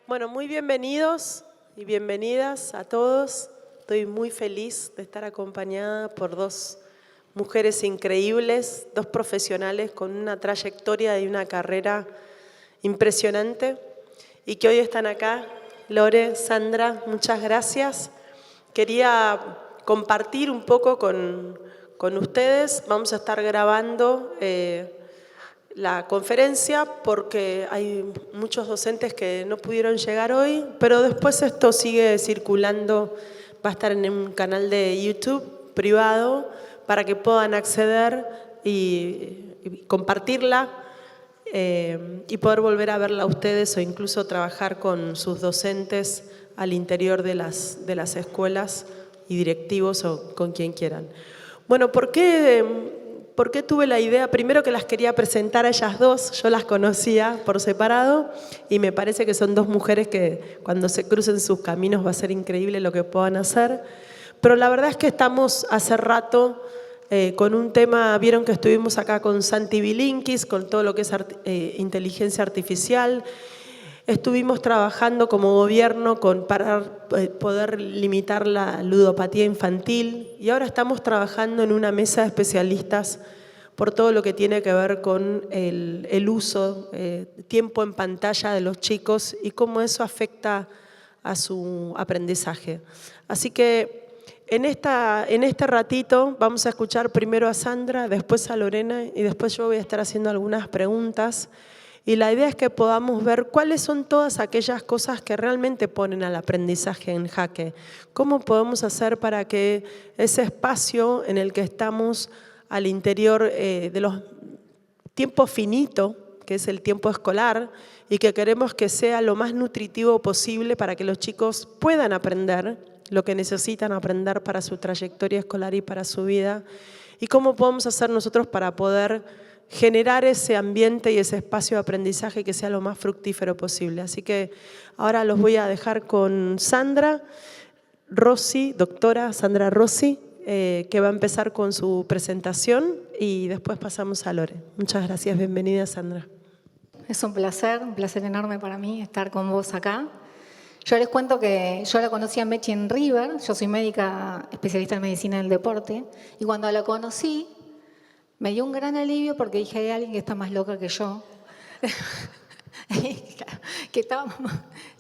Bueno, muy bienvenidos y bienvenidas a todos. Estoy muy feliz de estar acompañada por dos mujeres increíbles, dos profesionales con una trayectoria y una carrera impresionante y que hoy están acá. Lore, Sandra, muchas gracias. Quería compartir un poco con ustedes. Vamos a estar grabando la conferencia porque hay muchos docentes que no pudieron llegar hoy, pero después esto sigue circulando, va a estar en un canal de YouTube privado para que puedan acceder y compartirla y poder volver a verla a ustedes o incluso trabajar con sus docentes al interior de las escuelas y directivos o con quien quieran. Bueno, ¿por qué tuve la idea? Primero que las quería presentar a ellas dos, yo las conocía por separado y me parece que son dos mujeres que cuando se crucen sus caminos va a ser increíble lo que puedan hacer. Pero la verdad es que estamos hace rato con un tema, vieron que estuvimos acá con Santi Bilinkis, con todo lo que es inteligencia artificial. Estuvimos trabajando como gobierno para poder limitar la ludopatía infantil y ahora estamos trabajando en una mesa de especialistas por todo lo que tiene que ver con el uso, tiempo en pantalla de los chicos y cómo eso afecta a su aprendizaje. Así que en este ratito vamos a escuchar primero a Sandra, después a Lorena y después yo voy a estar haciendo algunas preguntas. Y la idea es que podamos ver cuáles son todas aquellas cosas que realmente ponen al aprendizaje en jaque. ¿Cómo podemos hacer para que ese espacio en el que estamos al interior de los tiempos finitos, que es el tiempo escolar, y que queremos que sea lo más nutritivo posible para que los chicos puedan aprender lo que necesitan aprender para su trayectoria escolar y para su vida? ¿Y cómo podemos hacer nosotros para poder generar ese ambiente y ese espacio de aprendizaje que sea lo más fructífero posible? Así que ahora los voy a dejar con Sandra Rossi, doctora Sandra Rossi, que va a empezar con su presentación y después pasamos a Lore. Muchas gracias, bienvenida Sandra. Es un placer enorme para mí estar con vos acá. Yo les cuento que yo la conocí a Mechi en River, yo soy médica especialista en medicina del deporte, y cuando la conocí me dio un gran alivio porque dije, hay alguien que está más loca que yo.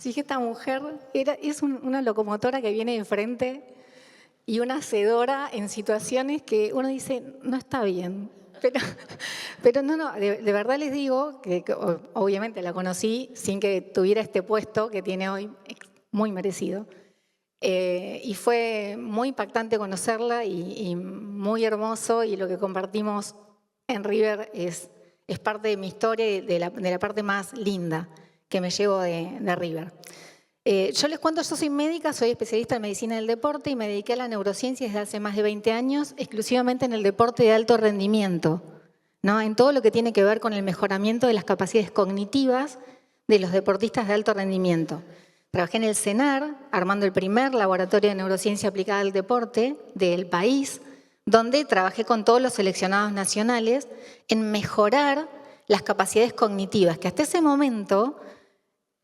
Dije, esta mujer es una locomotora que viene de frente y una hacedora en situaciones que uno dice, no está bien. Pero no, de verdad les digo que obviamente la conocí sin que tuviera este puesto que tiene hoy, muy merecido. Y fue muy impactante conocerla y muy hermoso, y lo que compartimos en River es parte de mi historia y de la parte más linda que me llevo de River. Yo les cuento, yo soy médica, soy especialista en medicina del deporte y me dediqué a la neurociencia desde hace más de 20 años, exclusivamente en el deporte de alto rendimiento, ¿no? En todo lo que tiene que ver con el mejoramiento de las capacidades cognitivas de los deportistas de alto rendimiento. Trabajé en el CENAR, armando el primer laboratorio de neurociencia aplicada al deporte del país, donde trabajé con todos los seleccionados nacionales en mejorar las capacidades cognitivas, que hasta ese momento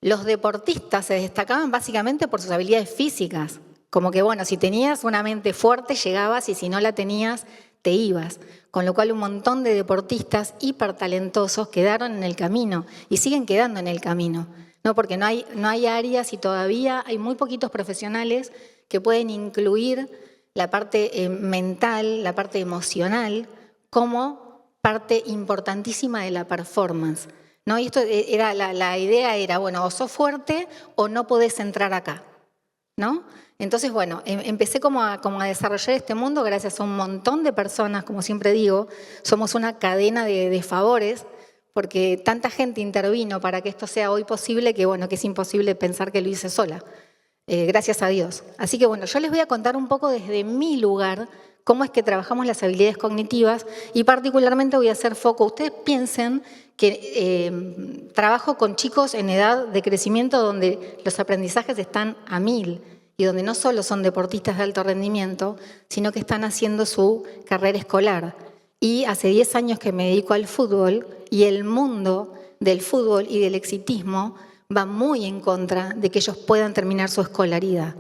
los deportistas se destacaban básicamente por sus habilidades físicas. Como que, bueno, si tenías una mente fuerte, llegabas, y si no la tenías, te ibas. Con lo cual un montón de deportistas hipertalentosos quedaron en el camino y siguen quedando en el camino. No, porque no hay áreas y todavía hay muy poquitos profesionales que pueden incluir la parte mental, la parte emocional, como parte importantísima de la performance, ¿no? Y esto era, la idea era, bueno, o sos fuerte o no podés entrar acá, ¿no? Entonces, bueno, empecé como a desarrollar este mundo gracias a un montón de personas, como siempre digo, somos una cadena de favores, porque tanta gente intervino para que esto sea hoy posible que, bueno, que es imposible pensar que lo hice sola. Gracias a Dios. Así que, bueno, yo les voy a contar un poco desde mi lugar cómo es que trabajamos las habilidades cognitivas y particularmente voy a hacer foco. Ustedes piensen que trabajo con chicos en edad de crecimiento donde los aprendizajes están a 1000 y donde no solo son deportistas de alto rendimiento, sino que están haciendo su carrera escolar. Y hace 10 años que me dedico al fútbol y el mundo del fútbol y del exitismo va muy en contra de que ellos puedan terminar su escolaridad,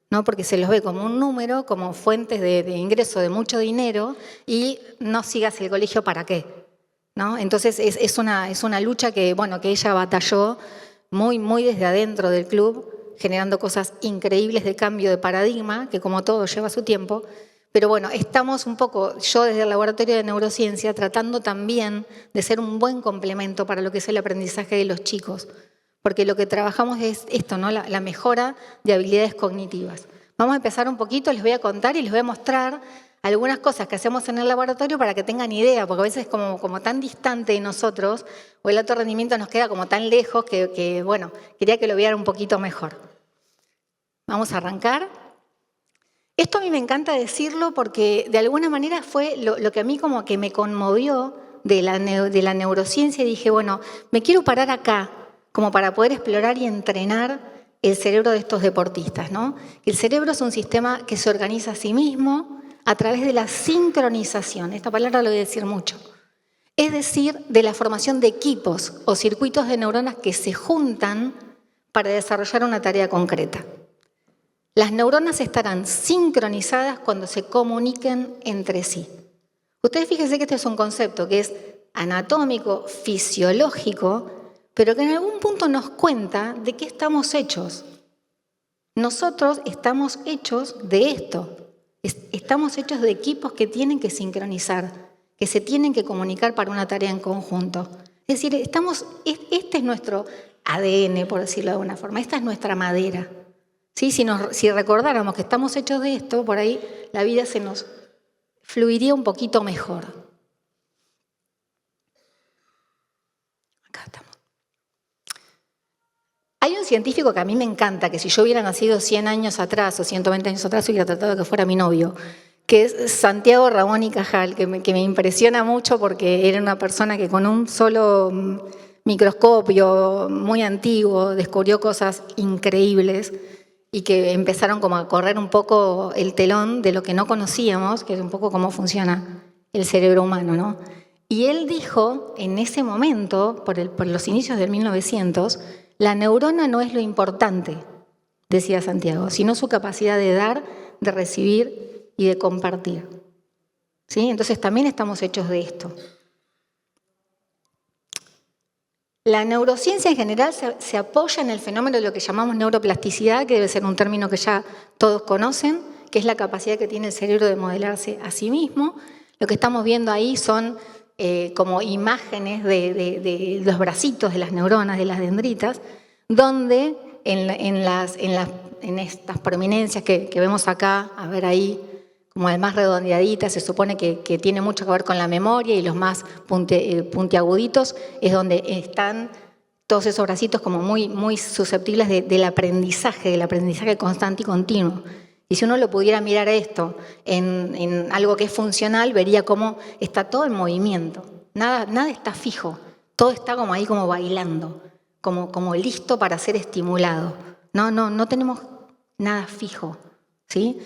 ¿no? Porque se los ve como un número, como fuentes de ingreso de mucho dinero y no sigas el colegio ¿para qué? ¿No? Entonces es una lucha que, bueno, que ella batalló muy desde adentro del club, generando cosas increíbles de cambio de paradigma, que como todo lleva su tiempo. Pero bueno, estamos un poco, yo desde el Laboratorio de Neurociencia, tratando también de ser un buen complemento para lo que es el aprendizaje de los chicos. Porque lo que trabajamos es esto, ¿no? La mejora de habilidades cognitivas. Vamos a empezar un poquito, les voy a contar y les voy a mostrar algunas cosas que hacemos en el laboratorio para que tengan idea, porque a veces es como tan distante de nosotros, o el alto rendimiento nos queda como tan lejos que bueno, quería que lo vieran un poquito mejor. Vamos a arrancar. Esto a mí me encanta decirlo porque de alguna manera fue lo que a mí como que me conmovió de la neurociencia y dije, bueno, me quiero parar acá como para poder explorar y entrenar el cerebro de estos deportistas, ¿no? El cerebro es un sistema que se organiza a sí mismo a través de la sincronización. Esta palabra lo voy a decir mucho. Es decir, de la formación de equipos o circuitos de neuronas que se juntan para desarrollar una tarea concreta. Las neuronas estarán sincronizadas cuando se comuniquen entre sí. Ustedes fíjense que este es un concepto que es anatómico, fisiológico, pero que en algún punto nos cuenta de qué estamos hechos. Nosotros estamos hechos de esto. Estamos hechos de equipos que tienen que sincronizar, que se tienen que comunicar para una tarea en conjunto. Es decir, este es nuestro ADN, por decirlo de alguna forma. Esta es nuestra madera. ¿Sí? Si recordáramos que estamos hechos de esto, por ahí la vida se nos fluiría un poquito mejor. Acá estamos. Hay un científico que a mí me encanta, que si yo hubiera nacido 100 años atrás o 120 años atrás hubiera tratado de que fuera mi novio, que es Santiago Ramón y Cajal, que me impresiona mucho porque era una persona que con un solo microscopio muy antiguo descubrió cosas increíbles y que empezaron como a correr un poco el telón de lo que no conocíamos, que es un poco cómo funciona el cerebro humano, ¿no? Y él dijo, en ese momento, por los inicios del 1900, la neurona no es lo importante, decía Santiago, sino su capacidad de dar, de recibir y de compartir. ¿Sí? Entonces también estamos hechos de esto. La neurociencia en general se apoya en el fenómeno de lo que llamamos neuroplasticidad, que debe ser un término que ya todos conocen, que es la capacidad que tiene el cerebro de modelarse a sí mismo. Lo que estamos viendo ahí son como imágenes de los bracitos de las neuronas, de las dendritas, donde en estas prominencias que vemos acá, a ver ahí, como más redondeaditas, se supone que tiene mucho que ver con la memoria, y los más puntiaguditos es donde están todos esos bracitos como muy susceptibles del aprendizaje constante y continuo. Y si uno lo pudiera mirar esto en algo que es funcional, vería cómo está todo en movimiento. Nada está fijo, todo está como ahí como bailando, como listo para ser estimulado. No tenemos nada fijo, ¿sí?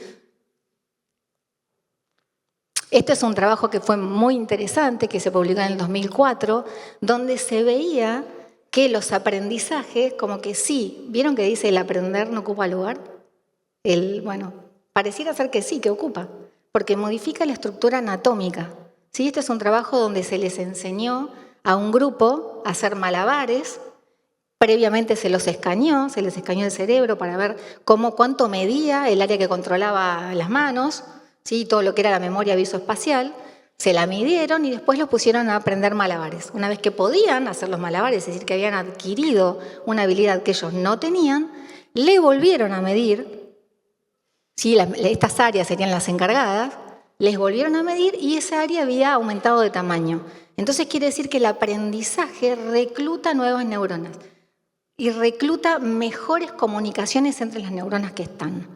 Este es un trabajo que fue muy interesante, que se publicó en el 2004, donde se veía que los aprendizajes, como que sí, ¿vieron que dice el aprender no ocupa lugar? Bueno, pareciera ser que sí, que ocupa, porque modifica la estructura anatómica. ¿Sí? Este es un trabajo donde se les enseñó a un grupo a hacer malabares. Previamente se les escaneó el cerebro para ver cuánto medía el área que controlaba las manos, ¿sí? Todo lo que era la memoria visoespacial, se la midieron y después los pusieron a aprender malabares. Una vez que podían hacer los malabares, es decir, que habían adquirido una habilidad que ellos no tenían, le volvieron a medir, ¿sí? Estas áreas serían las encargadas, les volvieron a medir y esa área había aumentado de tamaño. Entonces quiere decir que el aprendizaje recluta nuevas neuronas y recluta mejores comunicaciones entre las neuronas que están.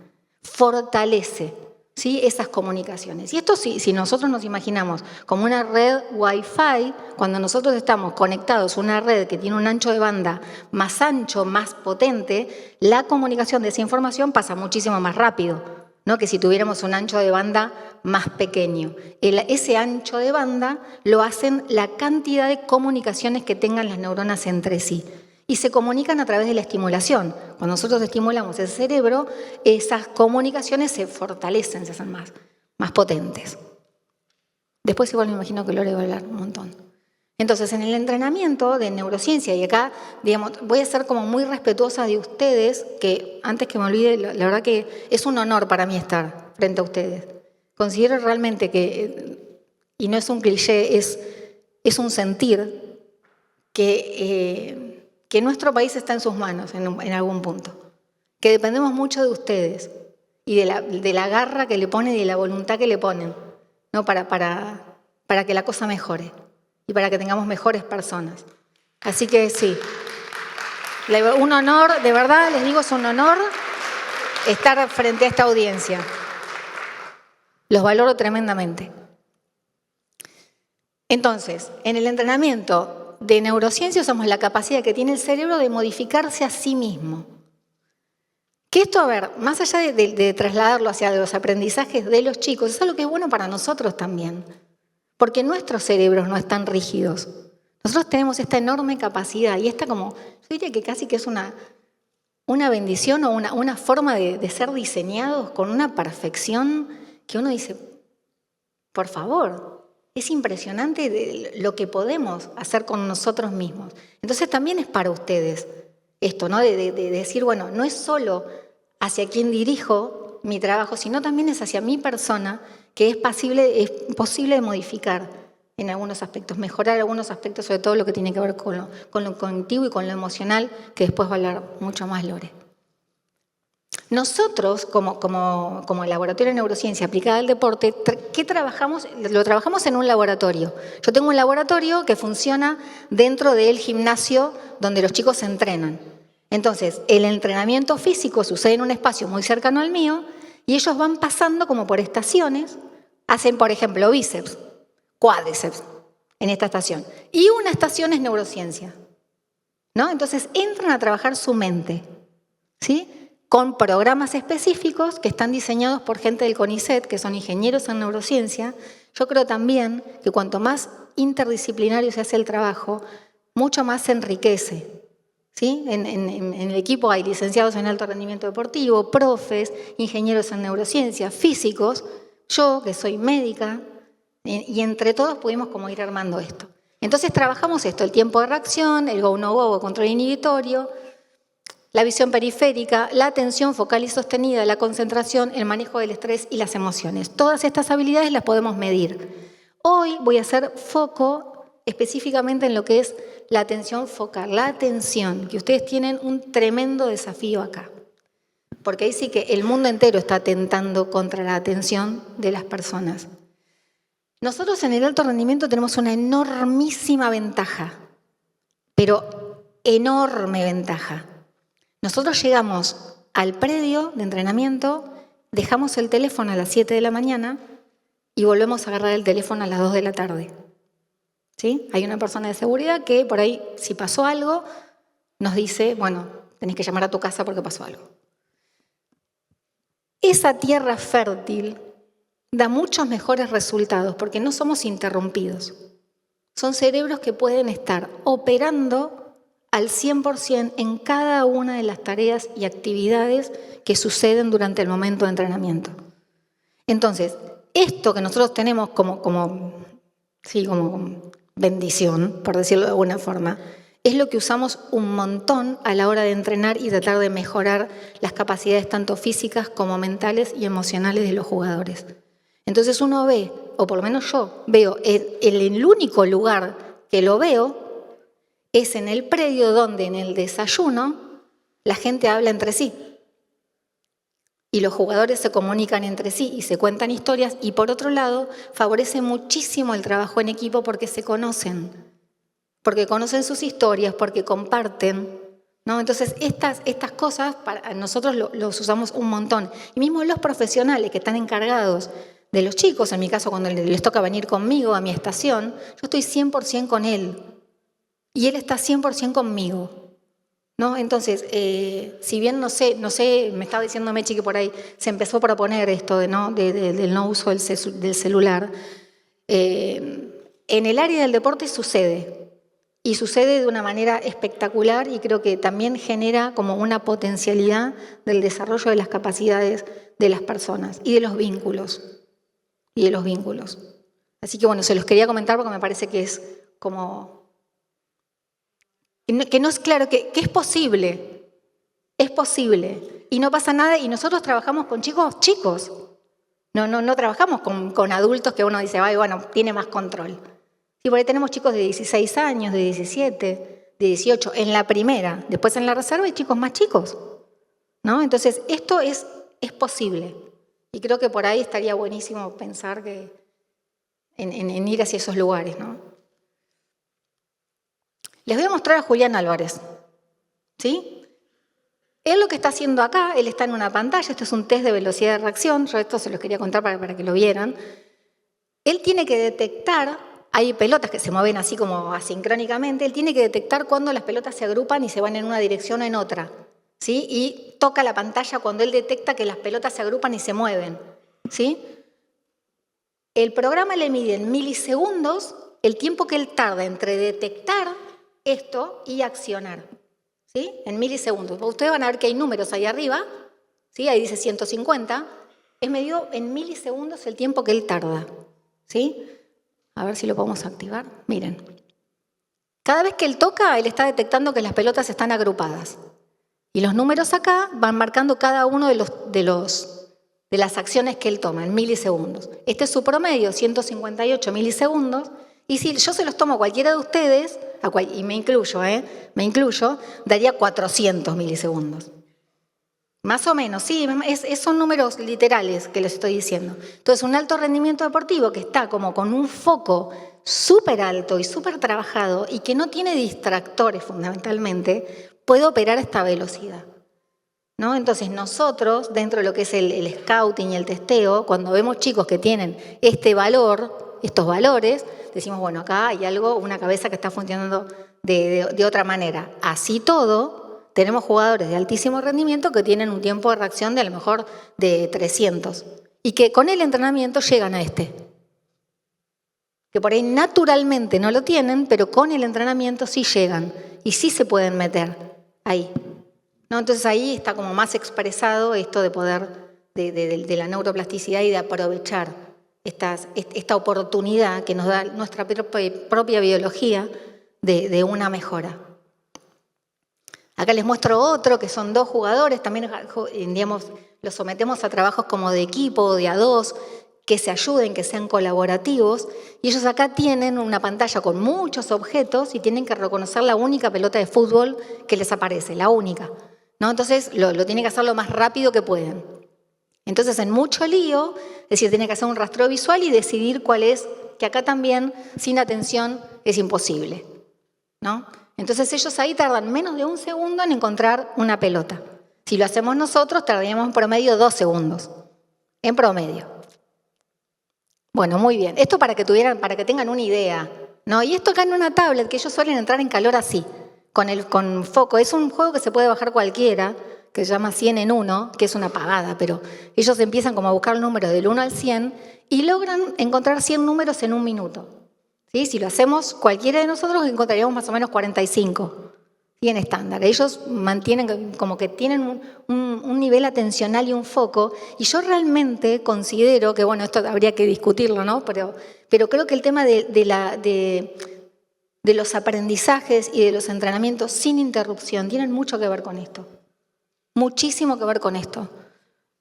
Fortalece, ¿sí? Esas comunicaciones. Y esto si nosotros nos imaginamos como una red Wi-Fi, cuando nosotros estamos conectados a una red que tiene un ancho de banda más ancho, más potente, la comunicación de esa información pasa muchísimo más rápido, ¿no? Que si tuviéramos un ancho de banda más pequeño. Ese ancho de banda lo hacen la cantidad de comunicaciones que tengan las neuronas entre sí. y se comunican a través de la estimulación. Cuando nosotros estimulamos el cerebro, esas comunicaciones se fortalecen, se hacen más potentes. Después igual me imagino que Lore va a hablar un montón. Entonces, en el entrenamiento de neurociencia, y acá, digamos, voy a ser como muy respetuosa de ustedes, que antes que me olvide, la verdad que es un honor para mí estar frente a ustedes. Considero realmente que, y no es un cliché, es un sentir que nuestro país está en sus manos en algún punto, que dependemos mucho de ustedes y de la garra que le ponen y de la voluntad que le ponen, ¿no? para que la cosa mejore y para que tengamos mejores personas. Así que sí, un honor, de verdad les digo, es un honor estar frente a esta audiencia. Los valoro tremendamente. Entonces, en el entrenamiento de neurociencia usamos la capacidad que tiene el cerebro de modificarse a sí mismo. Que esto, a ver, más allá de trasladarlo hacia los aprendizajes de los chicos, es algo que es bueno para nosotros también. Porque nuestros cerebros no están rígidos. Nosotros tenemos esta enorme capacidad y esta como, yo diría que casi que es una bendición o una forma de ser diseñados con una perfección que uno dice, por favor, es impresionante lo que podemos hacer con nosotros mismos. Entonces también es para ustedes esto, ¿no? De decir, bueno, no es solo hacia quién dirijo mi trabajo, sino también es hacia mi persona, que es posible de modificar en algunos aspectos, mejorar algunos aspectos, sobre todo lo que tiene que ver con lo cognitivo y con lo emocional, que después va a hablar mucho más Lore. Nosotros, como laboratorio de neurociencia aplicada al deporte, ¿qué trabajamos? Lo trabajamos en un laboratorio. Yo tengo un laboratorio que funciona dentro del gimnasio donde los chicos se entrenan. Entonces, el entrenamiento físico sucede en un espacio muy cercano al mío y ellos van pasando como por estaciones, hacen, por ejemplo, bíceps, cuádriceps en esta estación. Y una estación es neurociencia, ¿no? Entonces, entran a trabajar su mente, ¿sí? Con programas específicos que están diseñados por gente del CONICET, que son ingenieros en neurociencia. Yo creo también que cuanto más interdisciplinario se hace el trabajo, mucho más se enriquece. ¿Sí? En el equipo hay licenciados en alto rendimiento deportivo, profes, ingenieros en neurociencia, físicos, yo que soy médica, y entre todos pudimos como ir armando esto. Entonces trabajamos esto, el tiempo de reacción, el go-no-go o control inhibitorio, la visión periférica, la atención focal y sostenida, la concentración, el manejo del estrés y las emociones. Todas estas habilidades las podemos medir. Hoy voy a hacer foco específicamente en lo que es la atención focal, la atención, que ustedes tienen un tremendo desafío acá. Porque ahí sí que el mundo entero está atentando contra la atención de las personas. Nosotros en el alto rendimiento tenemos una enormísima ventaja, pero enorme ventaja. Nosotros llegamos al predio de entrenamiento, dejamos el teléfono a las 7 de la mañana y volvemos a agarrar el teléfono a las 2 de la tarde. ¿Sí? Hay una persona de seguridad que por ahí, si pasó algo, nos dice, bueno, tenés que llamar a tu casa porque pasó algo. Esa tierra fértil da muchos mejores resultados porque no somos interrumpidos. Son cerebros que pueden estar operando al 100% en cada una de las tareas y actividades que suceden durante el momento de entrenamiento. Entonces, esto que nosotros tenemos como bendición, por decirlo de alguna forma, es lo que usamos un montón a la hora de entrenar y tratar de mejorar las capacidades tanto físicas como mentales y emocionales de los jugadores. Entonces uno ve, o por lo menos yo veo, el único lugar que lo veo es en el predio donde en el desayuno la gente habla entre sí. Y los jugadores se comunican entre sí y se cuentan historias. Y por otro lado, favorece muchísimo el trabajo en equipo porque se conocen. Porque conocen sus historias, porque comparten, ¿no? Entonces, estas cosas para nosotros los usamos un montón. Y mismo los profesionales que están encargados de los chicos, en mi caso cuando les toca venir conmigo a mi estación, yo estoy 100% con él. Y él está 100% conmigo, ¿no? Entonces, si bien no sé, me estaba diciendo Mechi que por ahí se empezó a proponer esto del no uso del celular, en el área del deporte sucede. Y sucede de una manera espectacular y creo que también genera como una potencialidad del desarrollo de las capacidades de las personas y de los vínculos. Así que bueno, se los quería comentar porque me parece que es como... que no es claro, que es posible. Es posible. Y no pasa nada y nosotros trabajamos con chicos. No trabajamos con adultos que uno dice, ay, bueno, tiene más control. Y por ahí tenemos chicos de 16 años, de 17, de 18, en la primera. Después en la reserva hay chicos más chicos, ¿no? Entonces, esto es posible. Y creo que por ahí estaría buenísimo pensar en ir hacia esos lugares, ¿no? Les voy a mostrar a Julián Álvarez, ¿sí? Él lo que está haciendo acá, él está en una pantalla, esto es un test de velocidad de reacción, yo esto se los quería contar para que lo vieran. Él tiene que detectar, hay pelotas que se mueven así como asincrónicamente, él tiene que detectar cuando las pelotas se agrupan y se van en una dirección o en otra, ¿sí? Y toca la pantalla cuando él detecta que las pelotas se agrupan y se mueven, ¿sí? El programa le mide en milisegundos el tiempo que él tarda entre detectar esto y accionar, ¿sí? En milisegundos. Ustedes van a ver que hay números ahí arriba, ¿sí? Ahí dice 150. Es medido en milisegundos el tiempo que él tarda, ¿sí? A ver si lo podemos activar. Miren. Cada vez que él toca, él está detectando que las pelotas están agrupadas. Y los números acá van marcando cada uno de las acciones que él toma en milisegundos. Este es su promedio, 158 milisegundos. Y si yo se los tomo a cualquiera de ustedes, y me incluyo, daría 400 milisegundos. Más o menos, sí, son números literales que les estoy diciendo. Entonces, un alto rendimiento deportivo que está como con un foco súper alto y súper trabajado y que no tiene distractores fundamentalmente, puede operar a esta velocidad, ¿no? Entonces, nosotros, dentro de lo que es el scouting y el testeo, cuando vemos chicos que tienen estos valores, decimos, bueno, acá hay algo, una cabeza que está funcionando de otra manera. Así todo, tenemos jugadores de altísimo rendimiento que tienen un tiempo de reacción de a lo mejor de 300 y que con el entrenamiento llegan a que por ahí naturalmente no lo tienen, pero con el entrenamiento sí llegan y sí se pueden meter ahí, ¿no? Entonces ahí está como más expresado esto de poder de la neuroplasticidad y de aprovechar esta oportunidad que nos da nuestra propia biología de una mejora. Acá les muestro otro, que son 2 jugadores, también digamos, los sometemos a trabajos como de equipo o de a 2, que se ayuden, que sean colaborativos, y ellos acá tienen una pantalla con muchos objetos y tienen que reconocer la única pelota de fútbol que les aparece, la única, ¿no? Entonces lo tienen que hacer lo más rápido que pueden. Entonces, en mucho lío, es decir, tienen que hacer un rastreo visual y decidir cuál es, que acá también, sin atención, es imposible, ¿no? Entonces ellos ahí tardan menos de 1 segundo en encontrar una pelota. Si lo hacemos nosotros, tardaríamos en promedio 2 segundos. En promedio. Bueno, muy bien. Esto para que tengan una idea, ¿no? Y esto acá en una tablet, que ellos suelen entrar en calor así, con foco. Es un juego que se puede bajar cualquiera, que se llama 100 en 1, que es una pavada, pero ellos empiezan como a buscar el número del 1 al 100 y logran encontrar 100 números en 1 minuto. ¿Sí? Si lo hacemos cualquiera de nosotros, encontraríamos más o menos 45, ¿sí? En estándar. Ellos mantienen como que tienen un nivel atencional y un foco, y yo realmente considero que, bueno, esto habría que discutirlo, ¿no? Pero creo que el tema de los aprendizajes y de los entrenamientos sin interrupción tienen mucho que ver con esto. Muchísimo que ver con esto.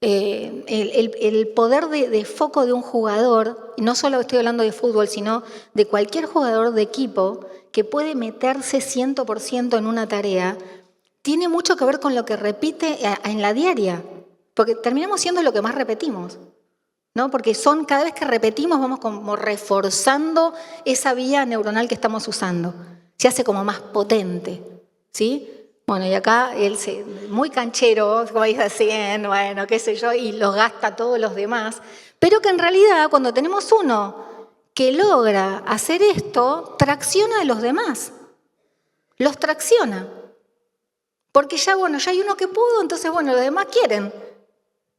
El poder de foco de un jugador, y no solo estoy hablando de fútbol, sino de cualquier jugador de equipo que puede meterse 100% en una tarea, tiene mucho que ver con lo que repite en la diaria, porque terminamos siendo lo que más repetimos, ¿no? Porque cada vez que repetimos vamos como reforzando esa vía neuronal que estamos usando, se hace como más potente, ¿sí? Bueno, y acá él muy canchero, como dice 100, bueno, qué sé yo, y los gasta todos los demás, pero que en realidad cuando tenemos uno que logra hacer esto, tracciona a los demás, los tracciona, porque ya hay uno que pudo, entonces los demás quieren,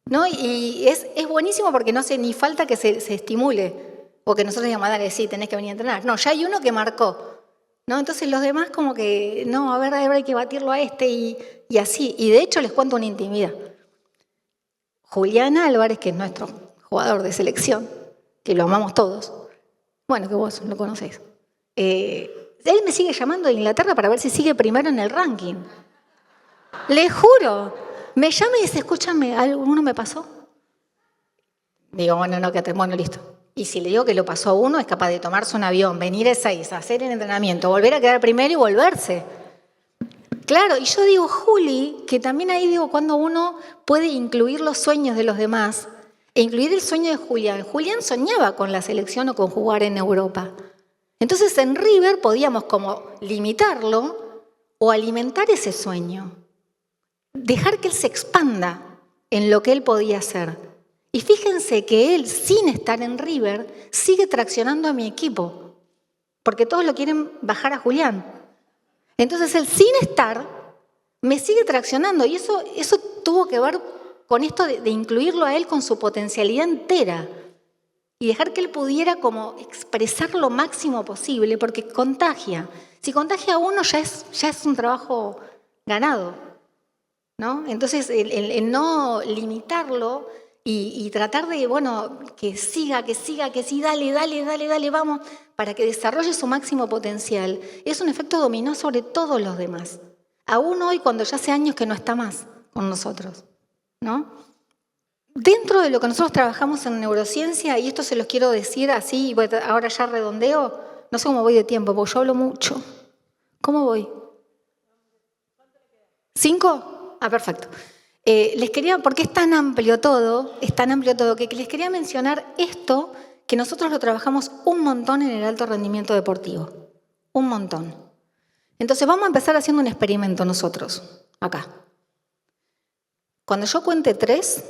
¿no? Y es buenísimo porque no hace ni falta que se estimule, o que nosotros digamos, dale, sí, tenés que venir a entrenar, no, ya hay uno que marcó. ¿no? Entonces los demás como que, no, a ver, hay que batirlo a este y así. Y de hecho les cuento una intimidad. Julián Álvarez, que es nuestro jugador de selección, que lo amamos todos, bueno, que vos lo conocés, él me sigue llamando de Inglaterra para ver si sigue primero en el ranking. Le juro, me llama y dice, escúchame, ¿alguno me pasó? Digo, bueno, no, bueno, listo. Y si le digo que lo pasó a uno, es capaz de tomarse un avión, venir a Ezeiza, hacer el entrenamiento, volver a quedar primero y volverse. Claro, y yo digo, Juli, que también ahí digo, cuando uno puede incluir los sueños de los demás, e incluir el sueño de Julián. Julián soñaba con la selección o con jugar en Europa. Entonces en River podíamos como limitarlo o alimentar ese sueño. Dejar que él se expanda en lo que él podía hacer. Y fíjense que él, sin estar en River, sigue traccionando a mi equipo. Porque todos lo quieren bajar a Julián. Entonces él, sin estar, me sigue traccionando. Y eso tuvo que ver con esto de incluirlo a él con su potencialidad entera. Y dejar que él pudiera como expresar lo máximo posible, porque contagia. Si contagia a uno ya es un trabajo ganado, ¿no? Entonces el no limitarlo y tratar de, bueno, que siga, que sí, dale, vamos, para que desarrolle su máximo potencial, es un efecto dominó sobre todos los demás. Aún hoy, cuando ya hace años que no está más con nosotros, ¿no? Dentro de lo que nosotros trabajamos en neurociencia, y esto se los quiero decir así, ahora ya redondeo, no sé cómo voy de tiempo, porque yo hablo mucho. ¿Cómo voy? ¿5? Ah, perfecto. Les quería, porque es tan amplio todo, que les quería mencionar esto, que nosotros lo trabajamos un montón en el alto rendimiento deportivo. Un montón. Entonces vamos a empezar haciendo un experimento nosotros, acá. Cuando yo cuente 3...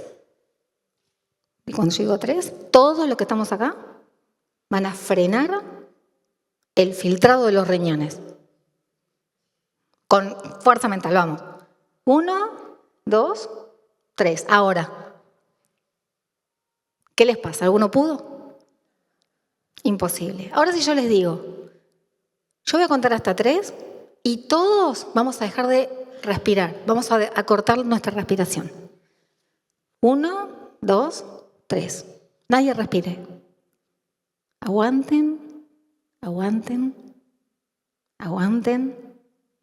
Y cuando yo digo 3, todos los que estamos acá van a frenar el filtrado de los riñones. Con fuerza mental, vamos. 1, 2, 3. Ahora, ¿qué les pasa? ¿Alguno pudo? Imposible. Ahora si yo les digo, yo voy a contar hasta 3 y todos vamos a dejar de respirar. Vamos a cortar nuestra respiración. 1, 2, 3. Nadie respire. Aguanten,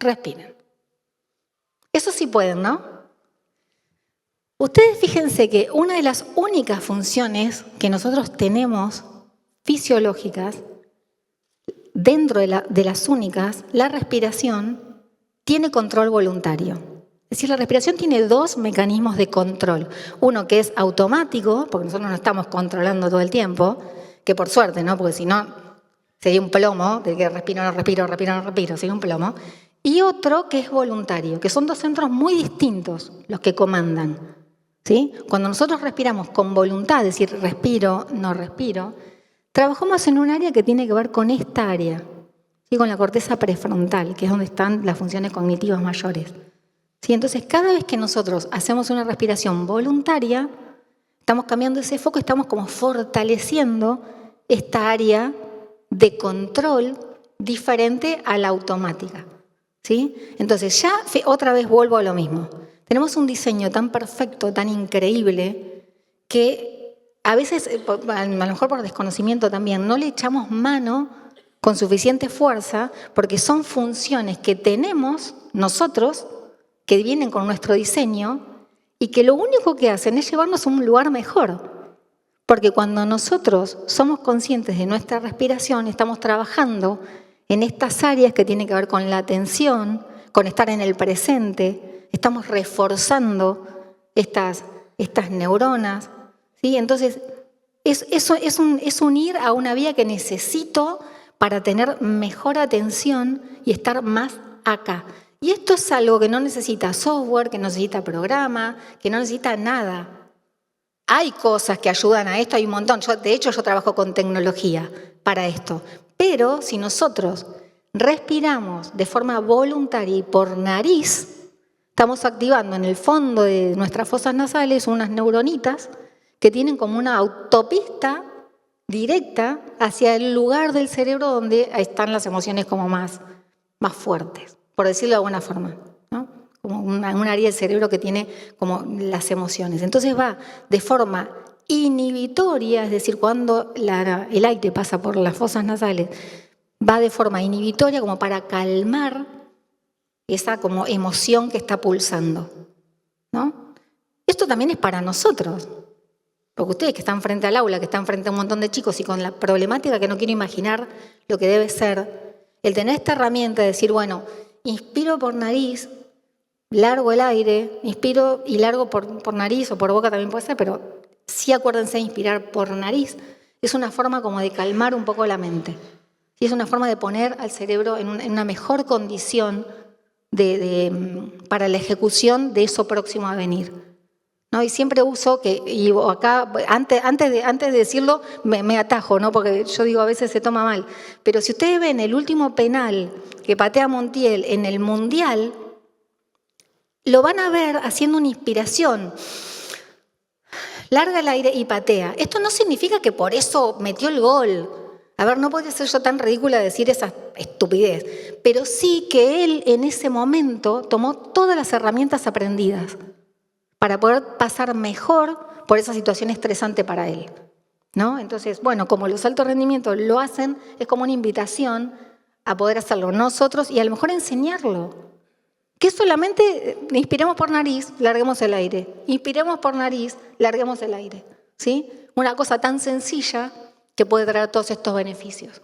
respiren. Eso sí pueden, ¿no? Ustedes fíjense que una de las únicas funciones que nosotros tenemos fisiológicas, dentro de las únicas, la respiración tiene control voluntario. Es decir, la respiración tiene 2 mecanismos de control. Uno que es automático, porque nosotros no estamos controlando todo el tiempo, que por suerte, ¿no? Porque si no, sería un plomo, de que respiro, no respiro, sería un plomo. Y otro que es voluntario, que son 2 centros muy distintos los que comandan, ¿sí? Cuando nosotros respiramos con voluntad, es decir, respiro, no respiro, trabajamos en un área que tiene que ver con esta área, ¿sí? Con la corteza prefrontal, que es donde están las funciones cognitivas mayores. ¿Sí? Entonces, cada vez que nosotros hacemos una respiración voluntaria, estamos cambiando ese foco, estamos como fortaleciendo esta área de control diferente a la automática. ¿Sí? Entonces, ya otra vez vuelvo a lo mismo. Tenemos un diseño tan perfecto, tan increíble, que a veces, a lo mejor por desconocimiento también, no le echamos mano con suficiente fuerza, porque son funciones que tenemos nosotros, que vienen con nuestro diseño y que lo único que hacen es llevarnos a un lugar mejor. Porque cuando nosotros somos conscientes de nuestra respiración, estamos trabajando en estas áreas que tienen que ver con la atención, con estar en el presente, estamos reforzando estas neuronas, ¿sí? Entonces, eso es unir a una vía que necesito para tener mejor atención y estar más acá. Y esto es algo que no necesita software, que no necesita programa, que no necesita nada. Hay cosas que ayudan a esto, hay un montón. De hecho, yo trabajo con tecnología para esto. Pero si nosotros respiramos de forma voluntaria y por nariz, estamos activando en el fondo de nuestras fosas nasales unas neuronitas que tienen como una autopista directa hacia el lugar del cerebro donde están las emociones como más más fuertes, por decirlo de alguna forma, ¿no? Como un área del cerebro que tiene como las emociones. Entonces va de forma inhibitoria, es decir, cuando el aire pasa por las fosas nasales, va de forma inhibitoria como para calmar esa como emoción que está pulsando, ¿no? Esto también es para nosotros, porque ustedes que están frente al aula, que están frente a un montón de chicos y con la problemática que no quiero imaginar lo que debe ser, el tener esta herramienta de decir, bueno, inspiro por nariz, largo el aire, inspiro y largo por nariz o por boca también puede ser, pero sí acuérdense de inspirar por nariz. Es una forma como de calmar un poco la mente. Y es una forma de poner al cerebro en una mejor condición para la ejecución de eso próximo a venir, ¿no? Y siempre uso y acá, antes de decirlo, me atajo, ¿no? Porque yo digo, a veces se toma mal. Pero si ustedes ven el último penal que patea Montiel en el Mundial, lo van a ver haciendo una inspiración. Larga el aire y patea. Esto no significa que por eso metió el gol. A ver, no podría ser yo tan ridícula decir esa estupidez. Pero sí que él en ese momento tomó todas las herramientas aprendidas para poder pasar mejor por esa situación estresante para él, ¿no? Entonces, bueno, como los altos rendimientos lo hacen, es como una invitación a poder hacerlo nosotros y a lo mejor enseñarlo. Que solamente inspiremos por nariz, larguemos el aire. Inspiremos por nariz, larguemos el aire, ¿sí? Una cosa tan sencilla que puede traer todos estos beneficios.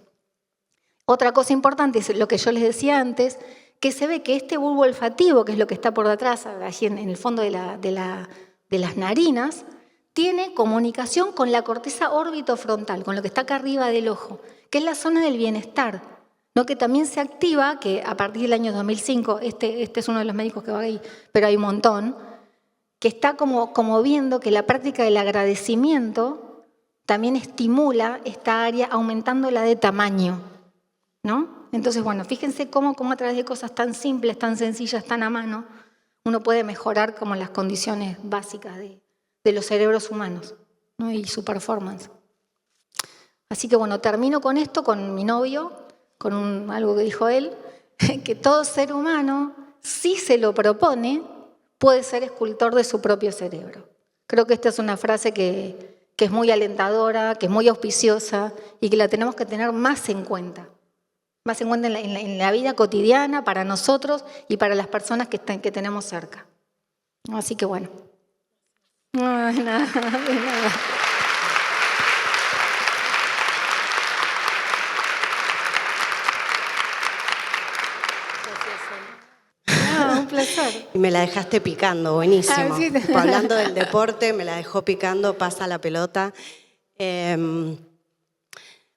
Otra cosa importante es lo que yo les decía antes, que se ve que este bulbo olfativo, que es lo que está por detrás, allí en el fondo de las narinas, tiene comunicación con la corteza orbitofrontal, con lo que está acá arriba del ojo, que es la zona del bienestar, ¿no? Que también se activa, que a partir del año 2005, este es uno de los médicos que va ahí, pero hay un montón, que está como viendo que la práctica del agradecimiento también estimula esta área aumentándola de tamaño, ¿no? Entonces, bueno, fíjense cómo a través de cosas tan simples, tan sencillas, tan a mano, uno puede mejorar como las condiciones básicas de los cerebros humanos, ¿no? Y su performance. Así que bueno, termino con esto, con mi novio, con algo que dijo él, que todo ser humano, si se lo propone, puede ser escultor de su propio cerebro. Creo que esta es una frase que es muy alentadora, que es muy auspiciosa y que la tenemos que tener más en cuenta. Más en cuenta en la vida cotidiana, para nosotros y para las personas que tenemos cerca. Así que bueno. No, nada. Un placer. Y me la dejaste picando, buenísimo. Sí. Hablando del deporte, me la dejó picando, pasa la pelota.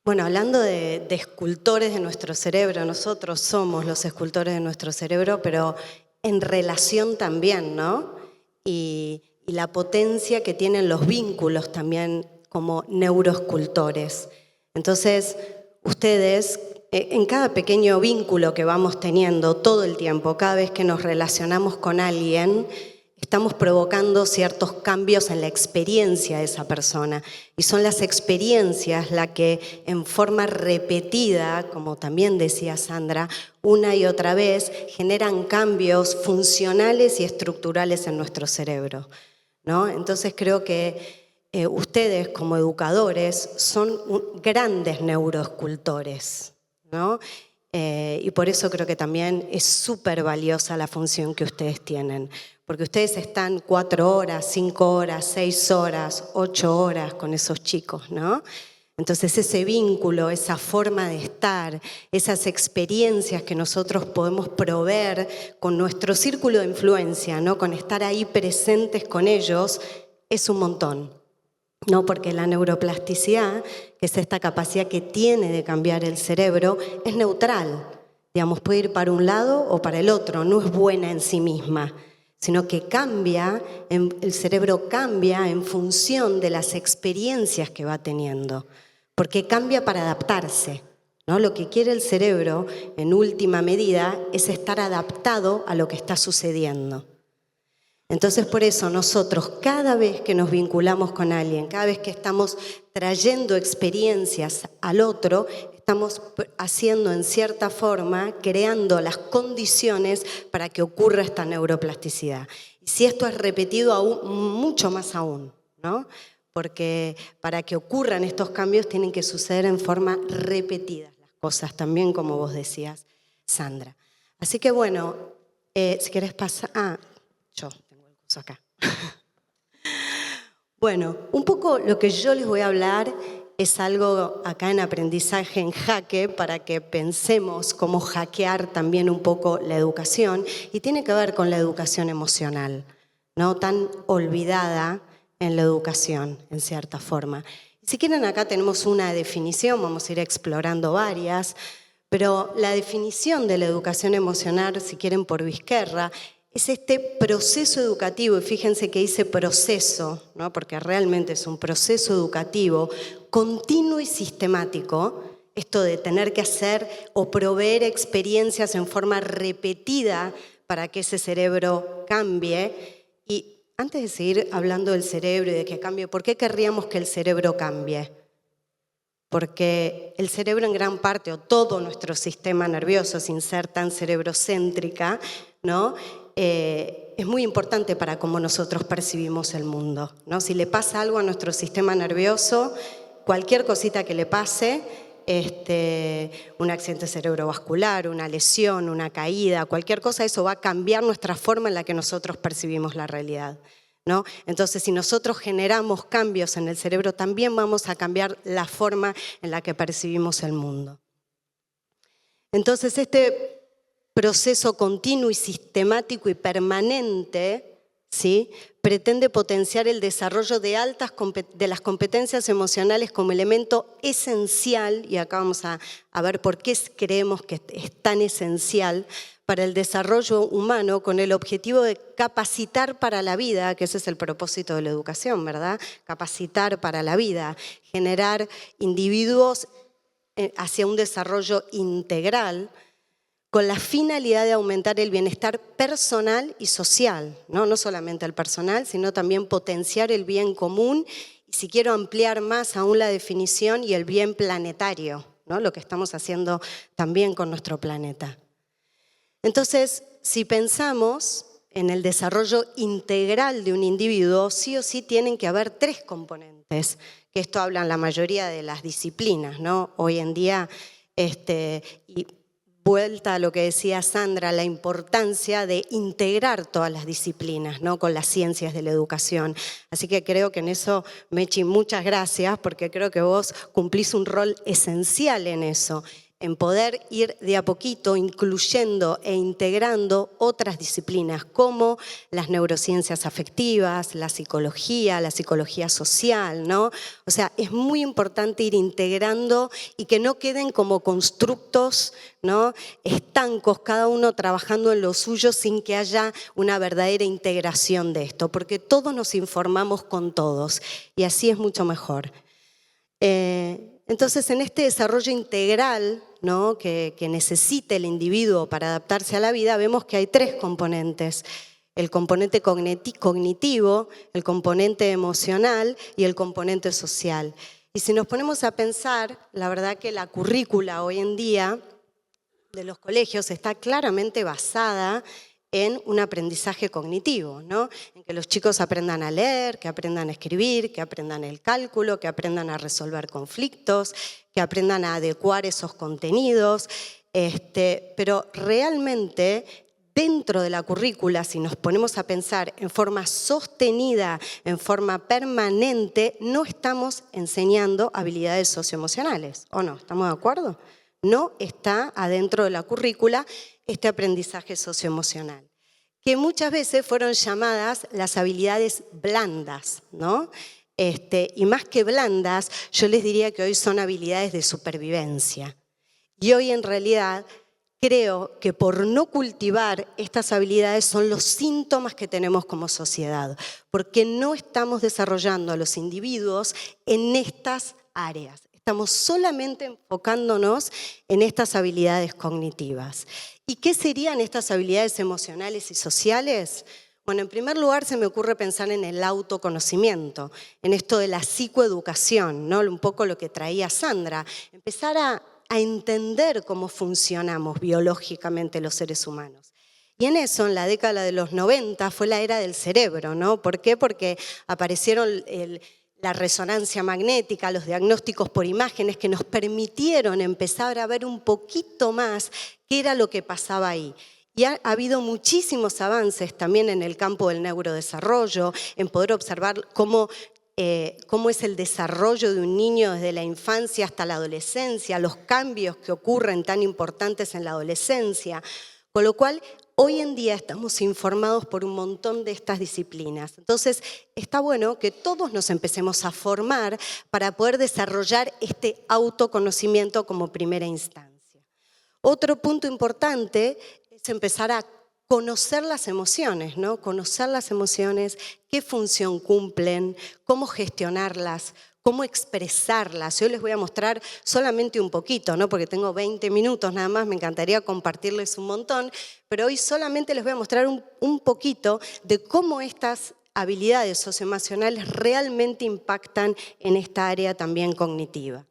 Bueno, hablando de escultores de nuestro cerebro, nosotros somos los escultores de nuestro cerebro, pero en relación también, ¿no? Y la potencia que tienen los vínculos también como neuroescultores. Entonces, ustedes, en cada pequeño vínculo que vamos teniendo todo el tiempo, cada vez que nos relacionamos con alguien, estamos provocando ciertos cambios en la experiencia de esa persona. Y son las experiencias las que en forma repetida, como también decía Sandra, una y otra vez generan cambios funcionales y estructurales en nuestro cerebro, ¿no? Entonces creo que ustedes como educadores son grandes neuroescultores, ¿no? Y por eso creo que también es súper valiosa la función que ustedes tienen. Porque ustedes están 4 horas, 5 horas, 6 horas, 8 horas con esos chicos, ¿no? Entonces ese vínculo, esa forma de estar, esas experiencias que nosotros podemos proveer con nuestro círculo de influencia, ¿no? Con estar ahí presentes con ellos, es un montón, ¿no? Porque la neuroplasticidad, que es esta capacidad que tiene de cambiar el cerebro, es neutral. Digamos, puede ir para un lado o para el otro, no es buena en sí misma, sino que el cerebro cambia en función de las experiencias que va teniendo, porque cambia para adaptarse, ¿no? Lo que quiere el cerebro, en última medida, es estar adaptado a lo que está sucediendo. Entonces, por eso nosotros, cada vez que nos vinculamos con alguien, cada vez que estamos trayendo experiencias al otro, estamos haciendo en cierta forma, creando las condiciones para que ocurra esta neuroplasticidad. Y si esto es repetido aún, mucho más aún, ¿no? Porque para que ocurran estos cambios tienen que suceder en forma repetida las cosas, también como vos decías, Sandra. Así que bueno, si querés pasar... yo tengo el curso acá. Bueno, un poco lo que yo les voy a hablar es algo acá en Aprendizaje en Jaque, para que pensemos cómo hackear también un poco la educación, y tiene que ver con la educación emocional, ¿no? Tan olvidada en la educación, en cierta forma. Si quieren, acá tenemos una definición, vamos a ir explorando varias, pero la definición de la educación emocional, si quieren por Vizquerra, es este proceso educativo, y fíjense que dice proceso, ¿no? Porque realmente es un proceso educativo continuo y sistemático, esto de tener que hacer o proveer experiencias en forma repetida para que ese cerebro cambie. Y antes de seguir hablando del cerebro y de que cambie, ¿por qué querríamos que el cerebro cambie? Porque el cerebro en gran parte, o todo nuestro sistema nervioso, sin ser tan cerebrocéntrica, ¿no? Es muy importante para cómo nosotros percibimos el mundo, ¿no? Si le pasa algo a nuestro sistema nervioso, cualquier cosita que le pase, un accidente cerebrovascular, una lesión, una caída, cualquier cosa, eso va a cambiar nuestra forma en la que nosotros percibimos la realidad, ¿no? Entonces, si nosotros generamos cambios en el cerebro, también vamos a cambiar la forma en la que percibimos el mundo. Entonces, este proceso continuo y sistemático y permanente, ¿sí?, pretende potenciar el desarrollo de las competencias emocionales como elemento esencial, y acá vamos a ver por qué creemos que es tan esencial para el desarrollo humano, con el objetivo de capacitar para la vida, que ese es el propósito de la educación, ¿verdad? Capacitar para la vida, generar individuos hacia un desarrollo integral, con la finalidad de aumentar el bienestar personal y social, no solamente el personal, sino también potenciar el bien común, y si quiero ampliar más aún la definición, y el bien planetario, ¿no? Lo que estamos haciendo también con nuestro planeta. Entonces, si pensamos en el desarrollo integral de un individuo, sí o sí tienen que haber 3 componentes, que esto hablan la mayoría de las disciplinas, ¿no? Hoy en día, y vuelta a lo que decía Sandra, la importancia de integrar todas las disciplinas, ¿no?, con las ciencias de la educación. Así que creo que en eso, Mechi, muchas gracias, porque creo que vos cumplís un rol esencial en eso, en poder ir de a poquito incluyendo e integrando otras disciplinas como las neurociencias afectivas, la psicología social, ¿no? O sea, es muy importante ir integrando y que no queden como constructos, ¿no?, estancos, cada uno trabajando en lo suyo sin que haya una verdadera integración de esto, porque todos nos informamos con todos y así es mucho mejor. Entonces, en este desarrollo integral, ¿no?, que necesita el individuo para adaptarse a la vida, vemos que hay 3 componentes: el componente cognitivo, el componente emocional y el componente social. Y si nos ponemos a pensar, la verdad que la currícula hoy en día de los colegios está claramente basada en un aprendizaje cognitivo, ¿no?, en que los chicos aprendan a leer, que aprendan a escribir, que aprendan el cálculo, que aprendan a resolver conflictos, que aprendan a adecuar esos contenidos, pero realmente dentro de la currícula, si nos ponemos a pensar en forma sostenida, en forma permanente, no estamos enseñando habilidades socioemocionales, ¿o no? ¿Estamos de acuerdo? No está adentro de la currícula este aprendizaje socioemocional, que muchas veces fueron llamadas las habilidades blandas, ¿no? Y más que blandas, yo les diría que hoy son habilidades de supervivencia. Y hoy en realidad creo que por no cultivar estas habilidades son los síntomas que tenemos como sociedad, porque no estamos desarrollando a los individuos en estas áreas. Estamos solamente enfocándonos en estas habilidades cognitivas. ¿Y qué serían estas habilidades emocionales y sociales? Bueno, en primer lugar se me ocurre pensar en el autoconocimiento, en esto de la psicoeducación, ¿no?, un poco lo que traía Sandra. Empezar a a entender cómo funcionamos biológicamente los seres humanos. Y en eso, en la década de los 90, fue la era del cerebro, ¿no? ¿Por qué? Porque aparecieron la resonancia magnética, los diagnósticos por imágenes que nos permitieron empezar a ver un poquito más qué era lo que pasaba ahí. Y ha habido muchísimos avances también en el campo del neurodesarrollo, en poder observar cómo es el desarrollo de un niño desde la infancia hasta la adolescencia, los cambios que ocurren tan importantes en la adolescencia, con lo cual hoy en día estamos informados por un montón de estas disciplinas. Entonces, está bueno que todos nos empecemos a formar para poder desarrollar este autoconocimiento como primera instancia. Otro punto importante es empezar a conocer las emociones, ¿no? Conocer las emociones, qué función cumplen, cómo gestionarlas, cómo expresarlas. Yo les voy a mostrar solamente un poquito, ¿no? Porque tengo 20 minutos nada más, me encantaría compartirles un montón, pero hoy solamente les voy a mostrar un poquito de cómo estas habilidades socioemocionales realmente impactan en esta área también cognitiva.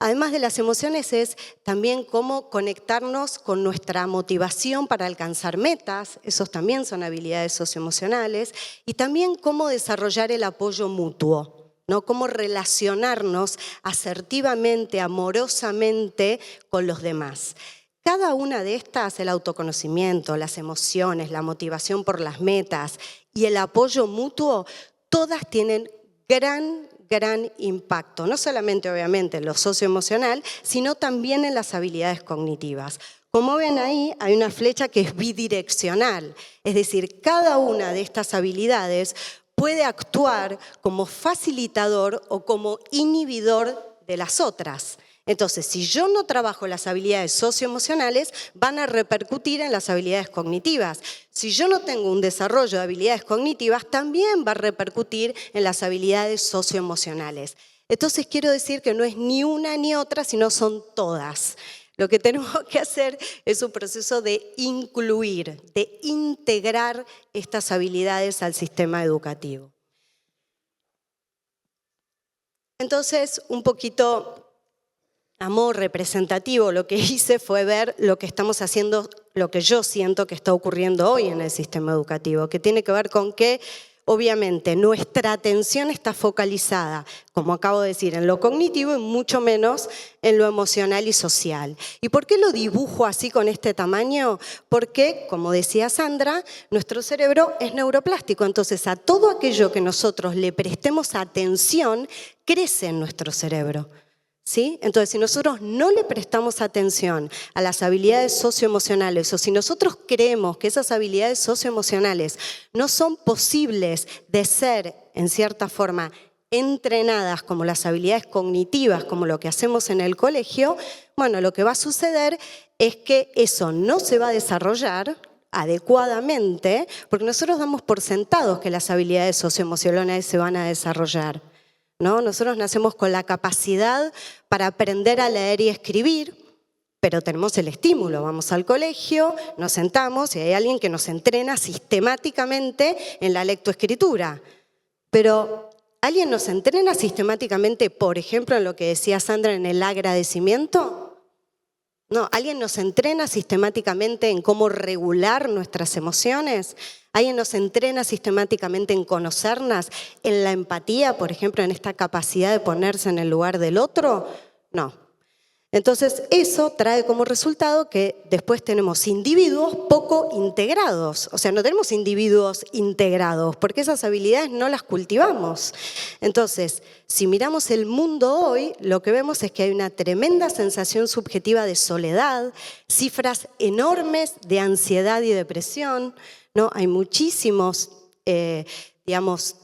Además de las emociones es también cómo conectarnos con nuestra motivación para alcanzar metas, esos también son habilidades socioemocionales, y también cómo desarrollar el apoyo mutuo, ¿no? Cómo relacionarnos asertivamente, amorosamente con los demás. Cada una de estas, el autoconocimiento, las emociones, la motivación por las metas y el apoyo mutuo, todas tienen gran impacto, no solamente obviamente en lo socioemocional, sino también en las habilidades cognitivas. Como ven ahí, hay una flecha que es bidireccional, es decir, cada una de estas habilidades puede actuar como facilitador o como inhibidor de las otras. Entonces, si yo no trabajo las habilidades socioemocionales, van a repercutir en las habilidades cognitivas. Si yo no tengo un desarrollo de habilidades cognitivas, también va a repercutir en las habilidades socioemocionales. Entonces, quiero decir que no es ni una ni otra, sino son todas. Lo que tenemos que hacer es un proceso de incluir, de integrar estas habilidades al sistema educativo. Entonces, un poquito a modo representativo, lo que hice fue ver lo que estamos haciendo, lo que yo siento que está ocurriendo hoy en el sistema educativo, que tiene que ver con que, obviamente, nuestra atención está focalizada, como acabo de decir, en lo cognitivo y mucho menos en lo emocional y social. ¿Y por qué lo dibujo así con este tamaño? Porque, como decía Sandra, nuestro cerebro es neuroplástico, entonces a todo aquello que nosotros le prestemos atención, crece en nuestro cerebro. ¿Sí? Entonces, si nosotros no le prestamos atención a las habilidades socioemocionales o si nosotros creemos que esas habilidades socioemocionales no son posibles de ser, en cierta forma, entrenadas como las habilidades cognitivas, como lo que hacemos en el colegio, bueno, lo que va a suceder es que eso no se va a desarrollar adecuadamente porque nosotros damos por sentados que las habilidades socioemocionales se van a desarrollar. ¿No? Nosotros nacemos con la capacidad para aprender a leer y escribir, pero tenemos el estímulo. Vamos al colegio, nos sentamos y hay alguien que nos entrena sistemáticamente en la lectoescritura. Pero ¿alguien nos entrena sistemáticamente, por ejemplo, en lo que decía Sandra, en el agradecimiento? No, ¿alguien nos entrena sistemáticamente en cómo regular nuestras emociones? ¿Alguien nos entrena sistemáticamente en conocernos, en la empatía, por ejemplo, en esta capacidad de ponerse en el lugar del otro? No. Entonces, eso trae como resultado que después tenemos individuos poco integrados. O sea, no tenemos individuos integrados, porque esas habilidades no las cultivamos. Entonces, si miramos el mundo hoy, lo que vemos es que hay una tremenda sensación subjetiva de soledad, cifras enormes de ansiedad y depresión, ¿no? Hay muchísimos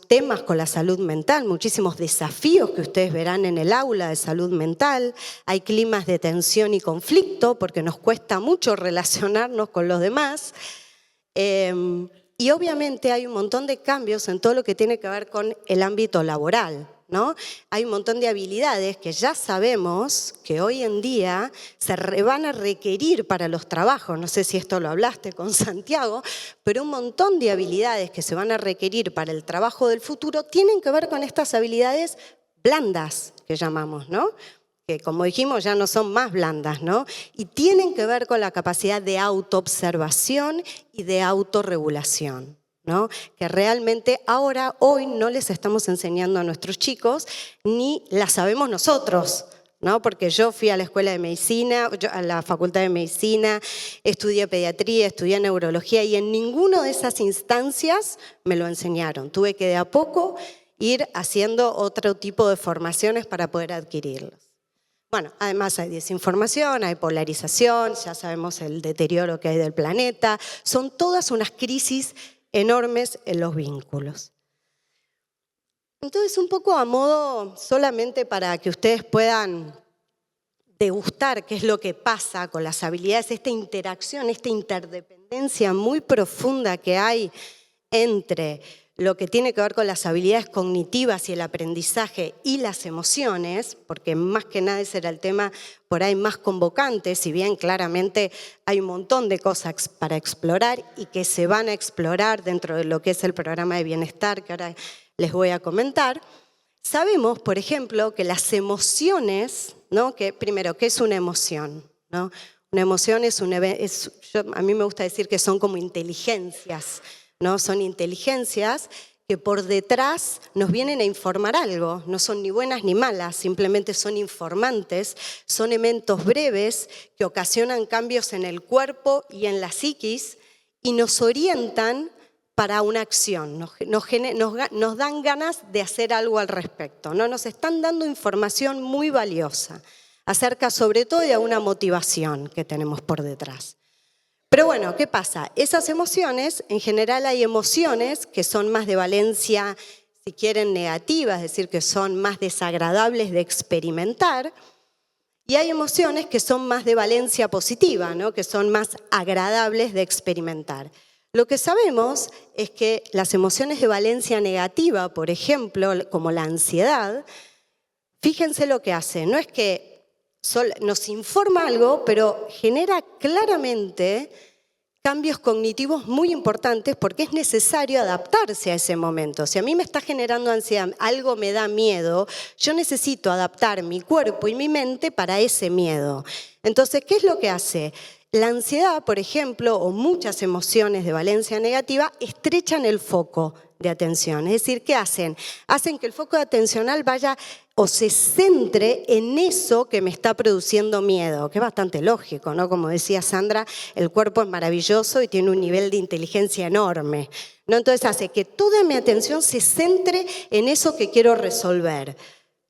temas con la salud mental, muchísimos desafíos que ustedes verán en el aula de salud mental. Hay climas de tensión y conflicto porque nos cuesta mucho relacionarnos con los demás. Y obviamente hay un montón de cambios en todo lo que tiene que ver con el ámbito laboral, ¿no? Hay un montón de habilidades que ya sabemos que hoy en día se van a requerir para los trabajos. No sé si esto lo hablaste con Santiago, pero un montón de habilidades que se van a requerir para el trabajo del futuro tienen que ver con estas habilidades blandas que llamamos, ¿no? que como dijimos ya no son más blandas, ¿no? Y tienen que ver con la capacidad de autoobservación y de autorregulación, ¿no? Que realmente hoy no les estamos enseñando a nuestros chicos, ni la sabemos nosotros, ¿no? Porque yo fui a la escuela de medicina, a la facultad de medicina, estudié pediatría, estudié neurología y en ninguna de esas instancias me lo enseñaron. Tuve que de a poco ir haciendo otro tipo de formaciones para poder adquirirlos. Bueno, además hay desinformación, hay polarización, ya sabemos el deterioro que hay del planeta, son todas unas crisis enormes en los vínculos. Entonces, un poco a modo solamente para que ustedes puedan degustar qué es lo que pasa con las habilidades, esta interacción, esta interdependencia muy profunda que hay entre lo que tiene que ver con las habilidades cognitivas y el aprendizaje y las emociones, porque más que nada ese era el tema por ahí más convocante, si bien claramente hay un montón de cosas para explorar y que se van a explorar dentro de lo que es el programa de bienestar que ahora les voy a comentar. Sabemos, por ejemplo, que las emociones, ¿no? Que primero, ¿qué es una emoción? ¿No? Una emoción a mí me gusta decir que son como inteligencias, ¿no? Son inteligencias que por detrás nos vienen a informar algo, no son ni buenas ni malas, simplemente son informantes, son eventos breves que ocasionan cambios en el cuerpo y en la psiquis y nos orientan para una acción, nos dan ganas de hacer algo al respecto, ¿no? Nos están dando información muy valiosa acerca sobre todo de una motivación que tenemos por detrás. Pero bueno, ¿qué pasa? Esas emociones, en general hay emociones que son más de valencia, si quieren, negativa, es decir, que son más desagradables de experimentar, y hay emociones que son más de valencia positiva, ¿no? Que son más agradables de experimentar. Lo que sabemos es que las emociones de valencia negativa, por ejemplo, como la ansiedad, fíjense lo que hace, no es que nos informa algo, pero genera claramente cambios cognitivos muy importantes porque es necesario adaptarse a ese momento. Si a mí me está generando ansiedad, algo me da miedo, yo necesito adaptar mi cuerpo y mi mente para ese miedo. Entonces, ¿qué es lo que hace? La ansiedad, por ejemplo, o muchas emociones de valencia negativa, estrechan el foco de atención. Es decir, ¿qué hacen? Hacen que el foco atencional vaya o se centre en eso que me está produciendo miedo, que es bastante lógico, ¿no? Como decía Sandra, el cuerpo es maravilloso y tiene un nivel de inteligencia enorme, ¿no? Entonces hace que toda mi atención se centre en eso que quiero resolver.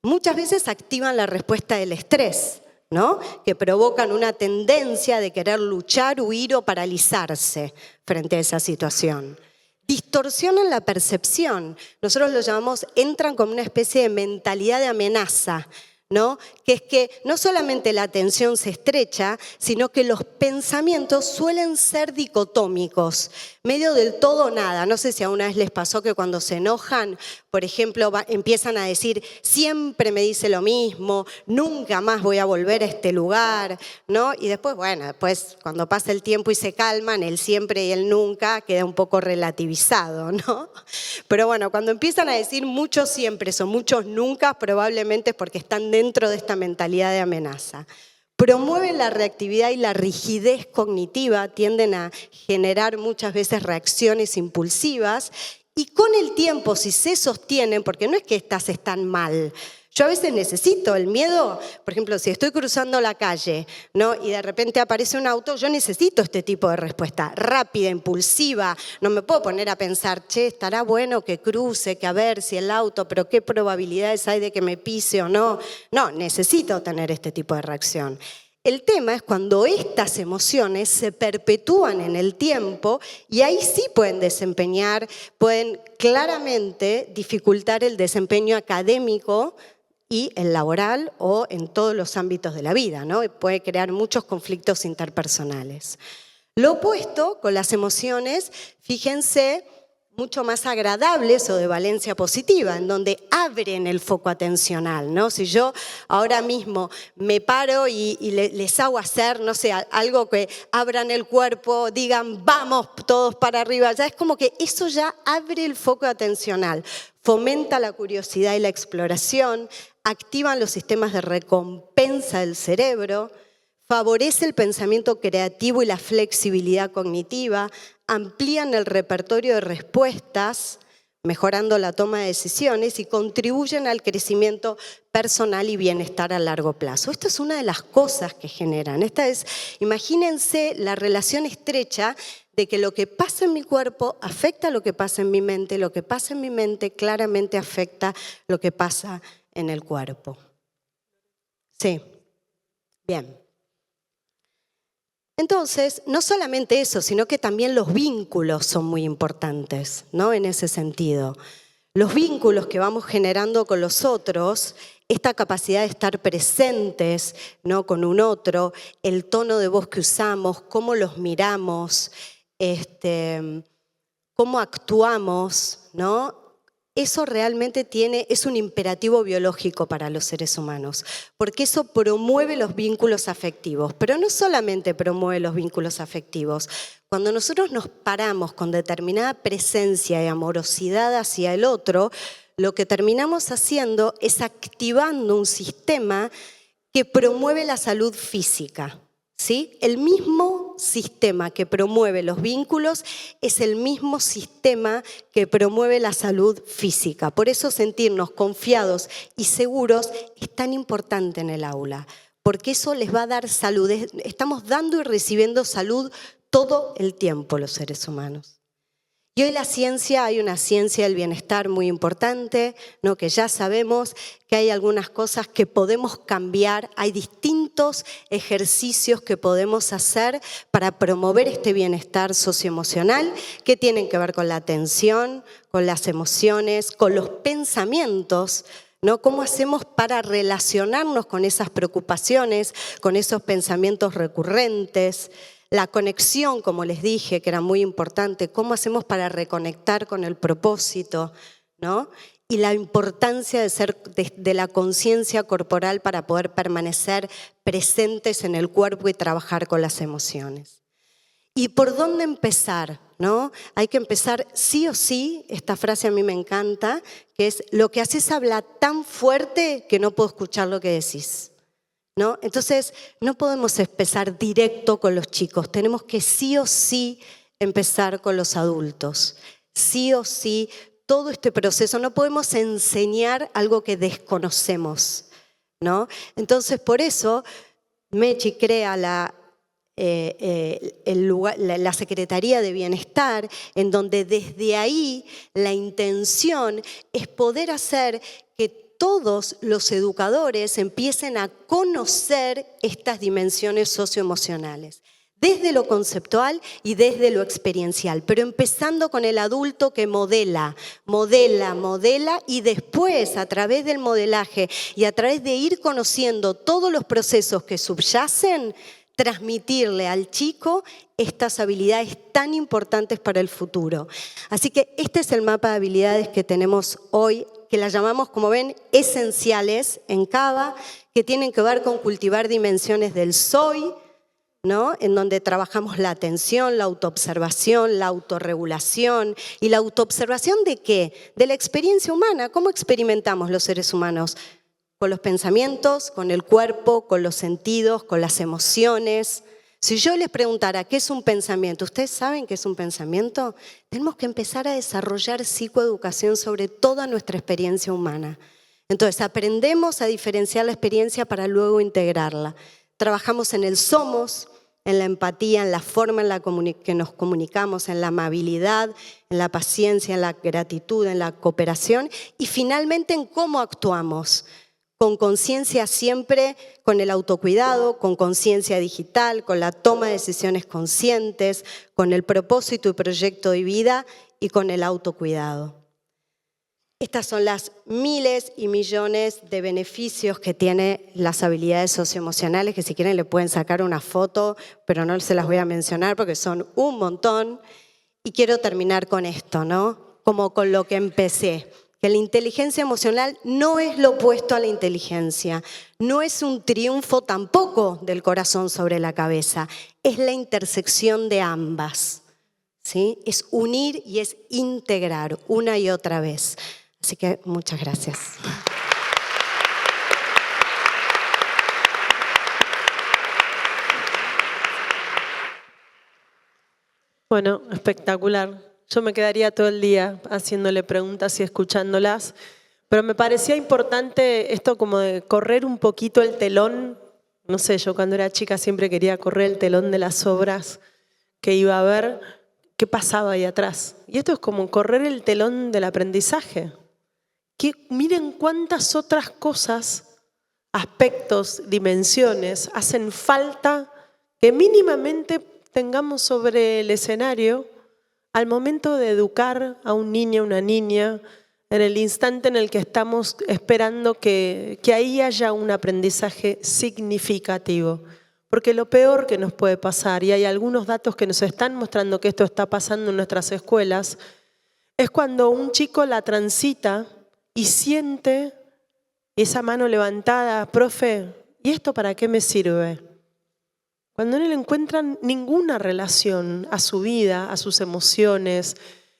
Muchas veces activan la respuesta del estrés, ¿no? Que provocan una tendencia de querer luchar, huir o paralizarse frente a esa situación. Distorsionan la percepción. Nosotros lo llamamos, entran como una especie de mentalidad de amenaza, ¿no? Que es que no solamente la atención se estrecha, sino que los pensamientos suelen ser dicotómicos, medio del todo o nada. No sé si a una vez les pasó que cuando se enojan, por ejemplo, empiezan a decir, siempre me dice lo mismo, nunca más voy a volver a este lugar, ¿no? Y después, bueno, cuando pasa el tiempo y se calman, el siempre y el nunca queda un poco relativizado, ¿no? Pero bueno, cuando empiezan a decir muchos siempre o muchos nunca, probablemente es porque están dentro de esta mentalidad de amenaza. Promueven la reactividad y la rigidez cognitiva, tienden a generar muchas veces reacciones impulsivas y con el tiempo, si se sostienen, porque no es que estas están mal, yo a veces necesito el miedo, por ejemplo, si estoy cruzando la calle, ¿no? Y de repente aparece un auto, yo necesito este tipo de respuesta, rápida, impulsiva, no me puedo poner a pensar, che, estará bueno que cruce, que a ver si el auto, pero qué probabilidades hay de que me pise o no. No, necesito tener este tipo de reacción. El tema es cuando estas emociones se perpetúan en el tiempo y ahí sí pueden claramente dificultar el desempeño académico y el laboral o en todos los ámbitos de la vida, ¿no? Y puede crear muchos conflictos interpersonales. Lo opuesto con las emociones, fíjense, mucho más agradables o de valencia positiva, en donde abren el foco atencional, ¿no? Si yo ahora mismo me paro y les hago hacer, no sé, algo que abran el cuerpo, digan vamos todos para arriba, ya es como que eso ya abre el foco atencional, fomenta la curiosidad y la exploración, activan los sistemas de recompensa del cerebro, favorece el pensamiento creativo y la flexibilidad cognitiva, amplían el repertorio de respuestas, mejorando la toma de decisiones y contribuyen al crecimiento personal y bienestar a largo plazo. Esta es una de las cosas que generan. Imagínense la relación estrecha de que lo que pasa en mi cuerpo afecta lo que pasa en mi mente, lo que pasa en mi mente claramente afecta lo que pasa en el cuerpo. Sí, bien. Entonces, no solamente eso, sino que también los vínculos son muy importantes, ¿no? En ese sentido. Los vínculos que vamos generando con los otros, esta capacidad de estar presentes, ¿no? Con un otro, el tono de voz que usamos, cómo los miramos, cómo actuamos, ¿no? Eso realmente es un imperativo biológico para los seres humanos, porque eso promueve los vínculos afectivos, pero no solamente promueve los vínculos afectivos. Cuando nosotros nos paramos con determinada presencia y amorosidad hacia el otro, lo que terminamos haciendo es activando un sistema que promueve la salud física. ¿Sí? El mismo sistema que promueve los vínculos es el mismo sistema que promueve la salud física. Por eso sentirnos confiados y seguros es tan importante en el aula, porque eso les va a dar salud. Estamos dando y recibiendo salud todo el tiempo los seres humanos. Y hoy hay una ciencia del bienestar muy importante, ¿no? Que ya sabemos que hay algunas cosas que podemos cambiar, hay distintos ejercicios que podemos hacer para promover este bienestar socioemocional que tienen que ver con la atención, con las emociones, con los pensamientos, ¿no? ¿Cómo hacemos para relacionarnos con esas preocupaciones, con esos pensamientos recurrentes? La conexión, como les dije, que era muy importante, cómo hacemos para reconectar con el propósito, ¿no? Y la importancia de la conciencia corporal para poder permanecer presentes en el cuerpo y trabajar con las emociones. ¿Y por dónde empezar? ¿No? Hay que empezar sí o sí, esta frase a mí me encanta, que es: lo que haces habla tan fuerte que no puedo escuchar lo que decís. ¿No? Entonces, no podemos empezar directo con los chicos, tenemos que sí o sí empezar con los adultos. Sí o sí, todo este proceso, no podemos enseñar algo que desconocemos, ¿no? Entonces, por eso, Mechi crea la Secretaría de Bienestar, en donde desde ahí la intención es poder hacer que todos los educadores empiecen a conocer estas dimensiones socioemocionales, desde lo conceptual y desde lo experiencial, pero empezando con el adulto que modela y después a través del modelaje y a través de ir conociendo todos los procesos que subyacen, transmitirle al chico estas habilidades tan importantes para el futuro. Así que este es el mapa de habilidades que tenemos hoy, que las llamamos, como ven, esenciales en CABA, que tienen que ver con cultivar dimensiones del soy, ¿no? En donde trabajamos la atención, la autoobservación, la autorregulación. ¿Y la autoobservación de qué? De la experiencia humana. ¿Cómo experimentamos los seres humanos? Con los pensamientos, con el cuerpo, con los sentidos, con las emociones. Si yo les preguntara qué es un pensamiento, ¿ustedes saben qué es un pensamiento? Tenemos que empezar a desarrollar psicoeducación sobre toda nuestra experiencia humana. Entonces, aprendemos a diferenciar la experiencia para luego integrarla. Trabajamos en el somos, en la empatía, en la forma en la que nos comunicamos, en la amabilidad, en la paciencia, en la gratitud, en la cooperación y finalmente en cómo actuamos. Con conciencia siempre, con el autocuidado, con conciencia digital, con la toma de decisiones conscientes, con el propósito y proyecto de vida y con el autocuidado. Estas son las miles y millones de beneficios que tienen las habilidades socioemocionales, que si quieren le pueden sacar una foto, pero no se las voy a mencionar porque son un montón. Y quiero terminar con esto, ¿no? Como con lo que empecé. Que la inteligencia emocional no es lo opuesto a la inteligencia, no es un triunfo tampoco del corazón sobre la cabeza, es la intersección de ambas, ¿sí? Es unir y es integrar una y otra vez. Así que muchas gracias. Bueno, espectacular. Yo me quedaría todo el día haciéndole preguntas y escuchándolas, pero me parecía importante esto como de correr un poquito el telón. No sé, yo cuando era chica siempre quería correr el telón de las obras que iba a ver qué pasaba ahí atrás. Y esto es como correr el telón del aprendizaje. Que miren cuántas otras cosas, aspectos, dimensiones hacen falta que mínimamente tengamos sobre el escenario al momento de educar a un niño o una niña, en el instante en el que estamos esperando que ahí haya un aprendizaje significativo. Porque lo peor que nos puede pasar, y hay algunos datos que nos están mostrando que esto está pasando en nuestras escuelas, es cuando un chico la transita y siente esa mano levantada, profe, ¿y esto para qué me sirve? Cuando no le encuentran ninguna relación a su vida, a sus emociones.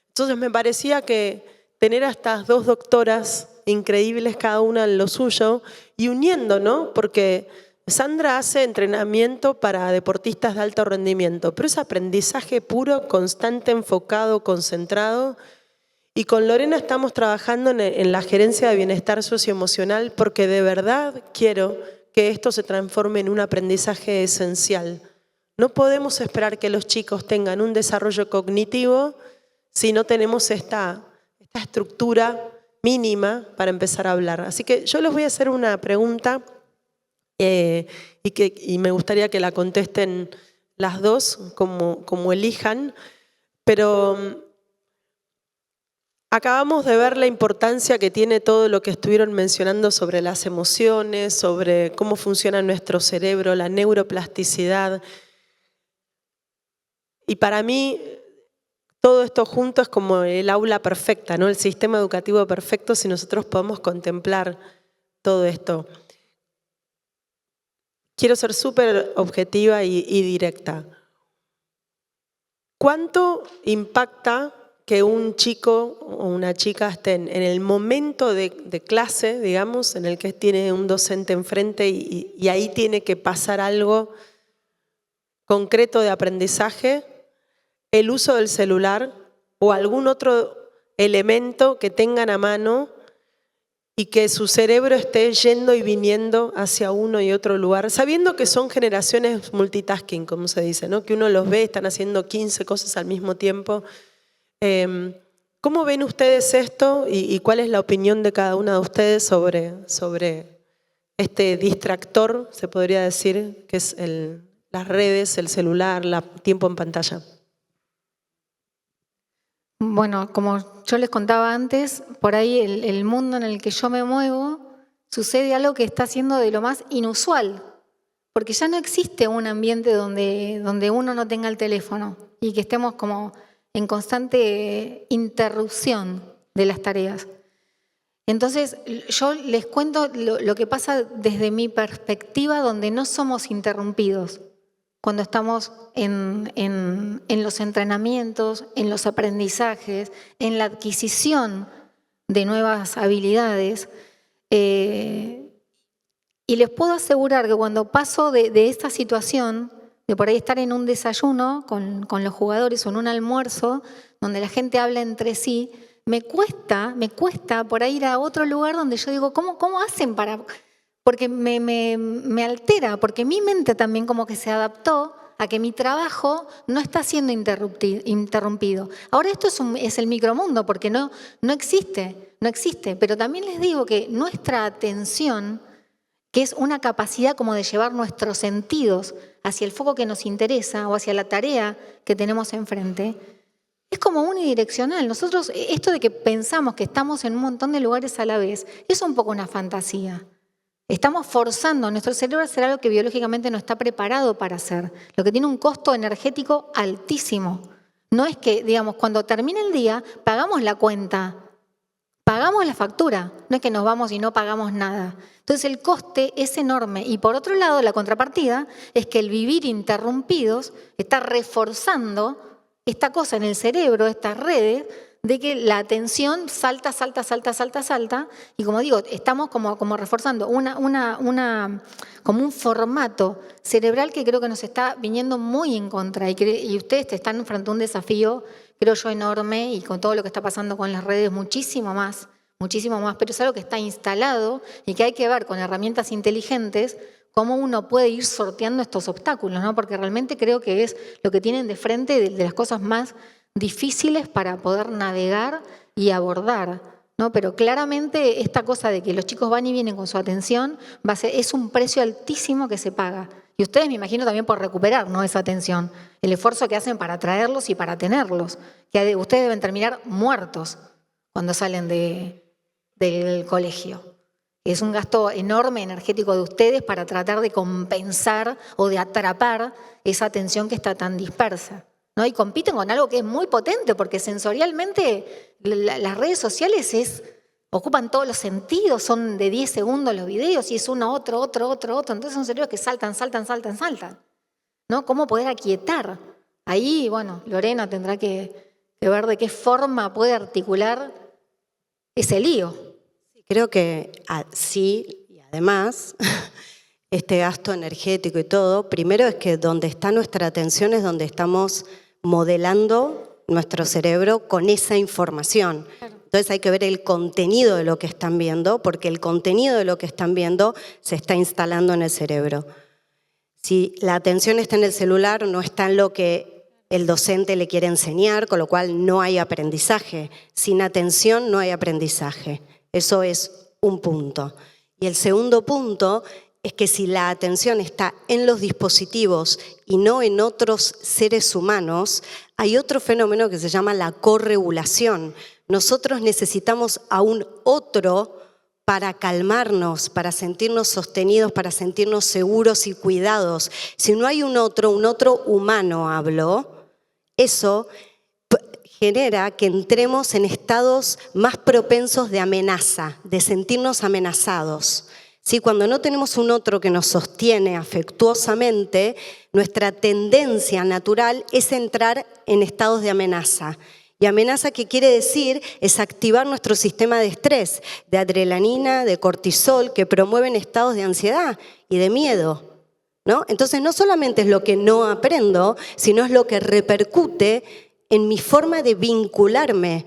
Entonces me parecía que tener a estas dos doctoras increíbles, cada una en lo suyo, y uniendo, ¿no? Porque Sandra hace entrenamiento para deportistas de alto rendimiento, pero es aprendizaje puro, constante, enfocado, concentrado. Y con Lorena estamos trabajando en la gerencia de bienestar socioemocional porque de verdad quiero que esto se transforme en un aprendizaje esencial. No podemos esperar que los chicos tengan un desarrollo cognitivo si no tenemos esta estructura mínima para empezar a hablar. Así que yo les voy a hacer una pregunta y me gustaría que la contesten las dos como elijan, pero acabamos de ver la importancia que tiene todo lo que estuvieron mencionando sobre las emociones, sobre cómo funciona nuestro cerebro, la neuroplasticidad. Y para mí, todo esto junto es como el aula perfecta, ¿no? El sistema educativo perfecto si nosotros podemos contemplar todo esto. Quiero ser súper objetiva y directa. ¿Cuánto impacta que un chico o una chica estén en el momento de clase, digamos, en el que tiene un docente enfrente y ahí tiene que pasar algo concreto de aprendizaje, el uso del celular o algún otro elemento que tengan a mano y que su cerebro esté yendo y viniendo hacia uno y otro lugar, sabiendo que son generaciones multitasking, como se dice, ¿no? Que uno los ve, están haciendo 15 cosas al mismo tiempo. ¿Cómo ven ustedes esto y cuál es la opinión de cada una de ustedes sobre este distractor, se podría decir, que es las redes, el celular, el tiempo en pantalla? Bueno, como yo les contaba antes, por ahí el mundo en el que yo me muevo, sucede algo que está siendo de lo más inusual, porque ya no existe un ambiente donde uno no tenga el teléfono y que estemos como en constante interrupción de las tareas. Entonces, yo les cuento lo que pasa desde mi perspectiva, donde no somos interrumpidos cuando estamos en los entrenamientos, en los aprendizajes, en la adquisición de nuevas habilidades. Y les puedo asegurar que cuando paso de esta situación, de por ahí estar en un desayuno con los jugadores o en un almuerzo, donde la gente habla entre sí, me cuesta por ahí ir a otro lugar donde yo digo, ¿cómo hacen para...? Porque me altera, porque mi mente también como que se adaptó a que mi trabajo no está siendo interrumpido. Ahora esto es el micromundo, porque no existe, pero también les digo que nuestra atención, que es una capacidad como de llevar nuestros sentidos hacia el foco que nos interesa o hacia la tarea que tenemos enfrente, es como unidireccional. Nosotros, esto de que pensamos que estamos en un montón de lugares a la vez, es un poco una fantasía. Estamos forzando a nuestro cerebro a hacer algo que biológicamente no está preparado para hacer, lo que tiene un costo energético altísimo. No es que, digamos, cuando termine el día, pagamos la cuenta, pagamos la factura, no es que nos vamos y no pagamos nada. Entonces el coste es enorme. Y por otro lado, la contrapartida es que el vivir interrumpidos está reforzando esta cosa en el cerebro, estas redes, de que la atención salta, y como digo, estamos como reforzando como un formato cerebral que creo que nos está viniendo muy en contra, y ustedes están frente a un desafío, creo yo, enorme, y con todo lo que está pasando con las redes muchísimo más, pero es algo que está instalado y que hay que ver con herramientas inteligentes cómo uno puede ir sorteando estos obstáculos, ¿no? Porque realmente creo que es lo que tienen de frente de las cosas más difíciles para poder navegar y abordar, ¿no? Pero claramente esta cosa de que los chicos van y vienen con su atención es un precio altísimo que se paga. Y ustedes, me imagino, también por recuperar, ¿no?, esa atención, el esfuerzo que hacen para traerlos y para tenerlos, que ustedes deben terminar muertos cuando salen del colegio. Es un gasto enorme energético de ustedes para tratar de compensar o de atrapar esa atención que está tan dispersa, ¿no? Y compiten con algo que es muy potente, porque sensorialmente las redes sociales ocupan todos los sentidos, son de 10 segundos los videos y es uno, otro. Entonces son cerebros que saltan, ¿no? ¿Cómo poder aquietar? Ahí, bueno, Lorena tendrá que ver de qué forma puede articular ese lío. Creo que sí, y además, este gasto energético y todo, primero es que donde está nuestra atención es donde estamos modelando nuestro cerebro con esa información. Entonces hay que ver el contenido de lo que están viendo, porque el contenido de lo que están viendo se está instalando en el cerebro. Si la atención está en el celular, no está en lo que el docente le quiere enseñar, con lo cual no hay aprendizaje. Sin atención no hay aprendizaje. Eso es un punto. Y el segundo punto es que si la atención está en los dispositivos y no en otros seres humanos, hay otro fenómeno que se llama la corregulación. Nosotros necesitamos a un otro para calmarnos, para sentirnos sostenidos, para sentirnos seguros y cuidados. Si no hay un otro humano hablo, eso genera que entremos en estados más propensos de amenaza, de sentirnos amenazados. ¿Sí? Cuando no tenemos un otro que nos sostiene afectuosamente, nuestra tendencia natural es entrar en estados de amenaza. Y amenaza, ¿qué quiere decir? Es activar nuestro sistema de estrés, de adrenalina, de cortisol, que promueven estados de ansiedad y de miedo, ¿no? Entonces no solamente es lo que no aprendo, sino es lo que repercute en mi forma de vincularme.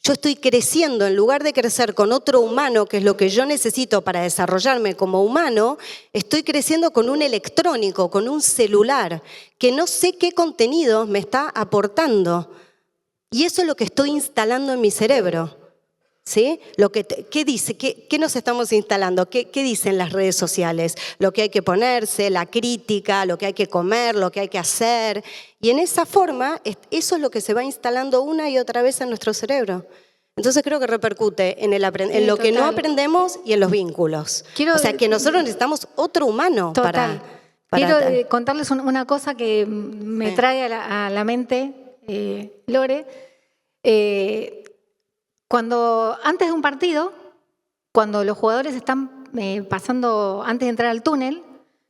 Yo estoy creciendo, en lugar de crecer con otro humano, que es lo que yo necesito para desarrollarme como humano, estoy creciendo con un electrónico, con un celular, que no sé qué contenido me está aportando. Y eso es lo que estoy instalando en mi cerebro. ¿Sí? ¿Qué dice? ¿Qué nos estamos instalando? ¿Qué dicen las redes sociales? Lo que hay que ponerse, la crítica, lo que hay que comer, lo que hay que hacer. Y en esa forma, eso es lo que se va instalando una y otra vez en nuestro cerebro. Entonces creo que repercute en lo que no aprendemos y en los vínculos. O sea, que nosotros necesitamos otro humano para Quiero contarles una cosa que me trae a la mente, Lore. Antes de un partido, cuando los jugadores están pasando, antes de entrar al túnel,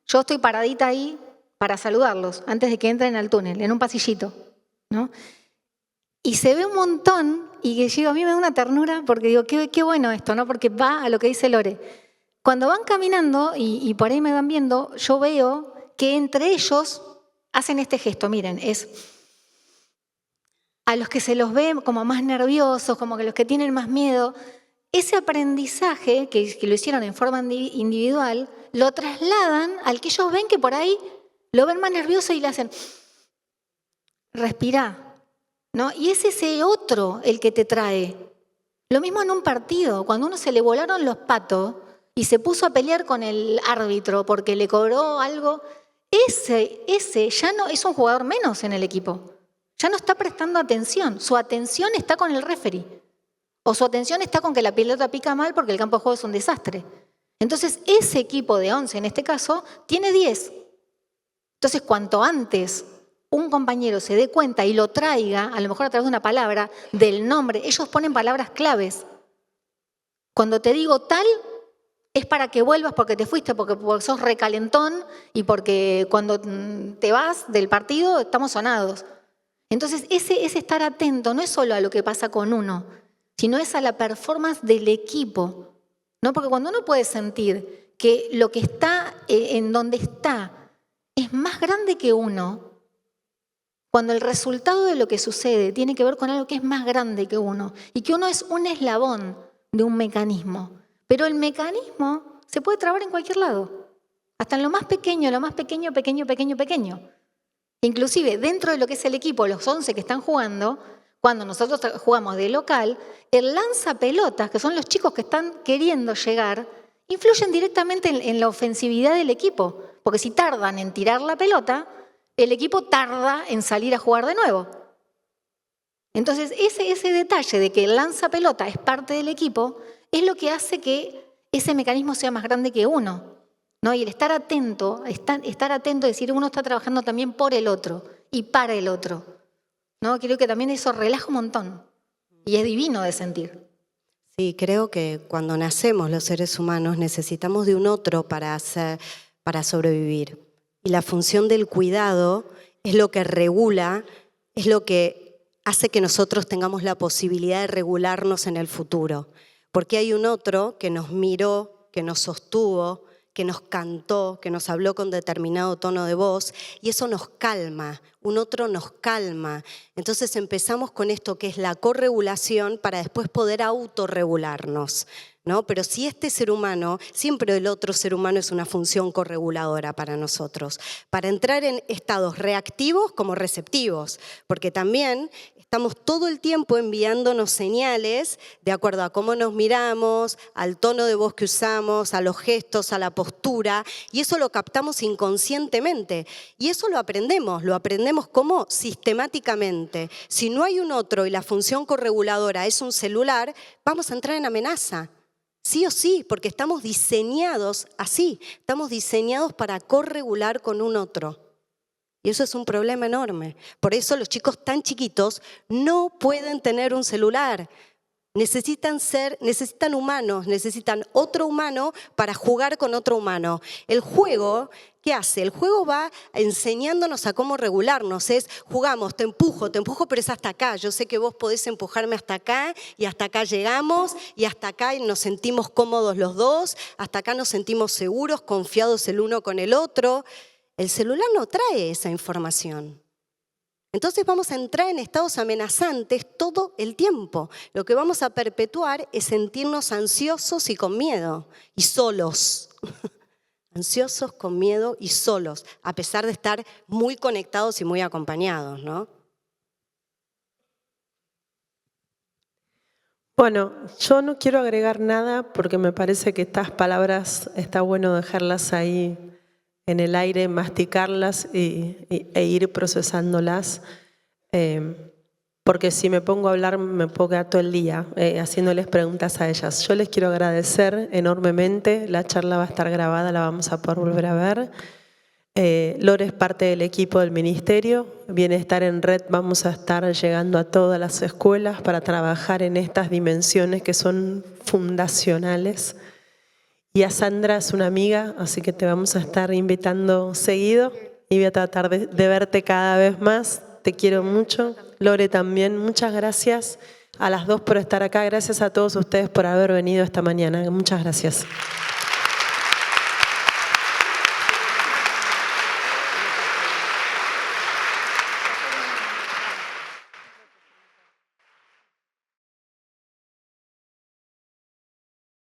yo estoy paradita ahí para saludarlos, antes de que entren al túnel, en un pasillito, ¿no? Y se ve un montón, y que digo, a mí me da una ternura, porque digo, qué bueno esto, ¿no? Porque va a lo que dice Lore. Cuando van caminando, y por ahí me van viendo, yo veo que entre ellos hacen este gesto, miren, es a los que se los ve como más nerviosos, como que los que tienen más miedo, ese aprendizaje que lo hicieron en forma individual, lo trasladan al que ellos ven que por ahí lo ven más nervioso y le hacen, respirá, ¿no? Y es ese otro el que te trae. Lo mismo en un partido, cuando uno se le volaron los patos y se puso a pelear con el árbitro porque le cobró algo, ese ya no es un jugador menos en el equipo. Ya no está prestando atención. Su atención está con el referee. O su atención está con que la pelota pica mal porque el campo de juego es un desastre. Entonces, ese equipo de 11, en este caso, tiene 10. Entonces, cuanto antes un compañero se dé cuenta y lo traiga, a lo mejor a través de una palabra, del nombre, ellos ponen palabras claves. Cuando te digo tal, es para que vuelvas porque te fuiste, porque sos recalentón y porque cuando te vas del partido estamos sonados. Entonces, ese estar atento no es solo a lo que pasa con uno, sino es a la performance del equipo, ¿no? Porque cuando uno puede sentir que lo que está en donde está es más grande que uno, cuando el resultado de lo que sucede tiene que ver con algo que es más grande que uno y que uno es un eslabón de un mecanismo, pero el mecanismo se puede trabar en cualquier lado, hasta en lo más pequeño, pequeño. Inclusive dentro de lo que es el equipo, los 11 que están jugando, cuando nosotros jugamos de local, el lanzapelotas, que son los chicos que están queriendo llegar, influyen directamente en la ofensividad del equipo, porque si tardan en tirar la pelota, el equipo tarda en salir a jugar de nuevo. Entonces, ese detalle de que el lanzapelota es parte del equipo es lo que hace que ese mecanismo sea más grande que uno, ¿no? Y el estar atento, decir uno está trabajando también por el otro y para el otro, ¿no? Creo que también eso relaja un montón y es divino de sentir. Sí, creo que cuando nacemos los seres humanos necesitamos de un otro para sobrevivir. Y la función del cuidado es lo que regula, es lo que hace que nosotros tengamos la posibilidad de regularnos en el futuro. Porque hay un otro que nos miró, que nos sostuvo, que nos cantó, que nos habló con determinado tono de voz, y eso nos calma, un otro nos calma. Entonces empezamos con esto que es la corregulación para después poder autorregularnos, ¿no? Pero si este ser humano, siempre el otro ser humano es una función correguladora para nosotros, para entrar en estados reactivos como receptivos, porque también estamos todo el tiempo enviándonos señales de acuerdo a cómo nos miramos, al tono de voz que usamos, a los gestos, a la postura, y eso lo captamos inconscientemente. Y eso lo aprendemos como sistemáticamente. Si no hay un otro y la función correguladora es un celular, vamos a entrar en amenaza. Sí o sí, porque estamos diseñados así, estamos diseñados para corregular con un otro. Y eso es un problema enorme. Por eso los chicos tan chiquitos no pueden tener un celular. Necesitan humanos, necesitan otro humano para jugar con otro humano. El juego, ¿qué hace? El juego va enseñándonos a cómo regularnos. Jugamos, te empujo, pero es hasta acá. Yo sé que vos podés empujarme hasta acá y hasta acá llegamos y hasta acá nos sentimos cómodos los dos, hasta acá nos sentimos seguros, confiados el uno con el otro. El celular no trae esa información. Entonces vamos a entrar en estados amenazantes todo el tiempo. Lo que vamos a perpetuar es sentirnos ansiosos y con miedo y solos. Ansiosos, con miedo y solos, a pesar de estar muy conectados y muy acompañados, ¿no? Bueno, yo no quiero agregar nada porque me parece que estas palabras está bueno dejarlas ahí en el aire, masticarlas e ir procesándolas, porque si me pongo a hablar me puedo quedar todo el día haciéndoles preguntas a ellas. Yo les quiero agradecer enormemente, la charla va a estar grabada, la vamos a poder volver a ver. Lore es parte del equipo del Ministerio, Bienestar en Red, vamos a estar llegando a todas las escuelas para trabajar en estas dimensiones que son fundacionales. Y a Sandra es una amiga, así que te vamos a estar invitando seguido y voy a tratar de verte cada vez más. Te quiero mucho. Lore también, muchas gracias a las dos por estar acá. Gracias a todos ustedes por haber venido esta mañana. Muchas gracias.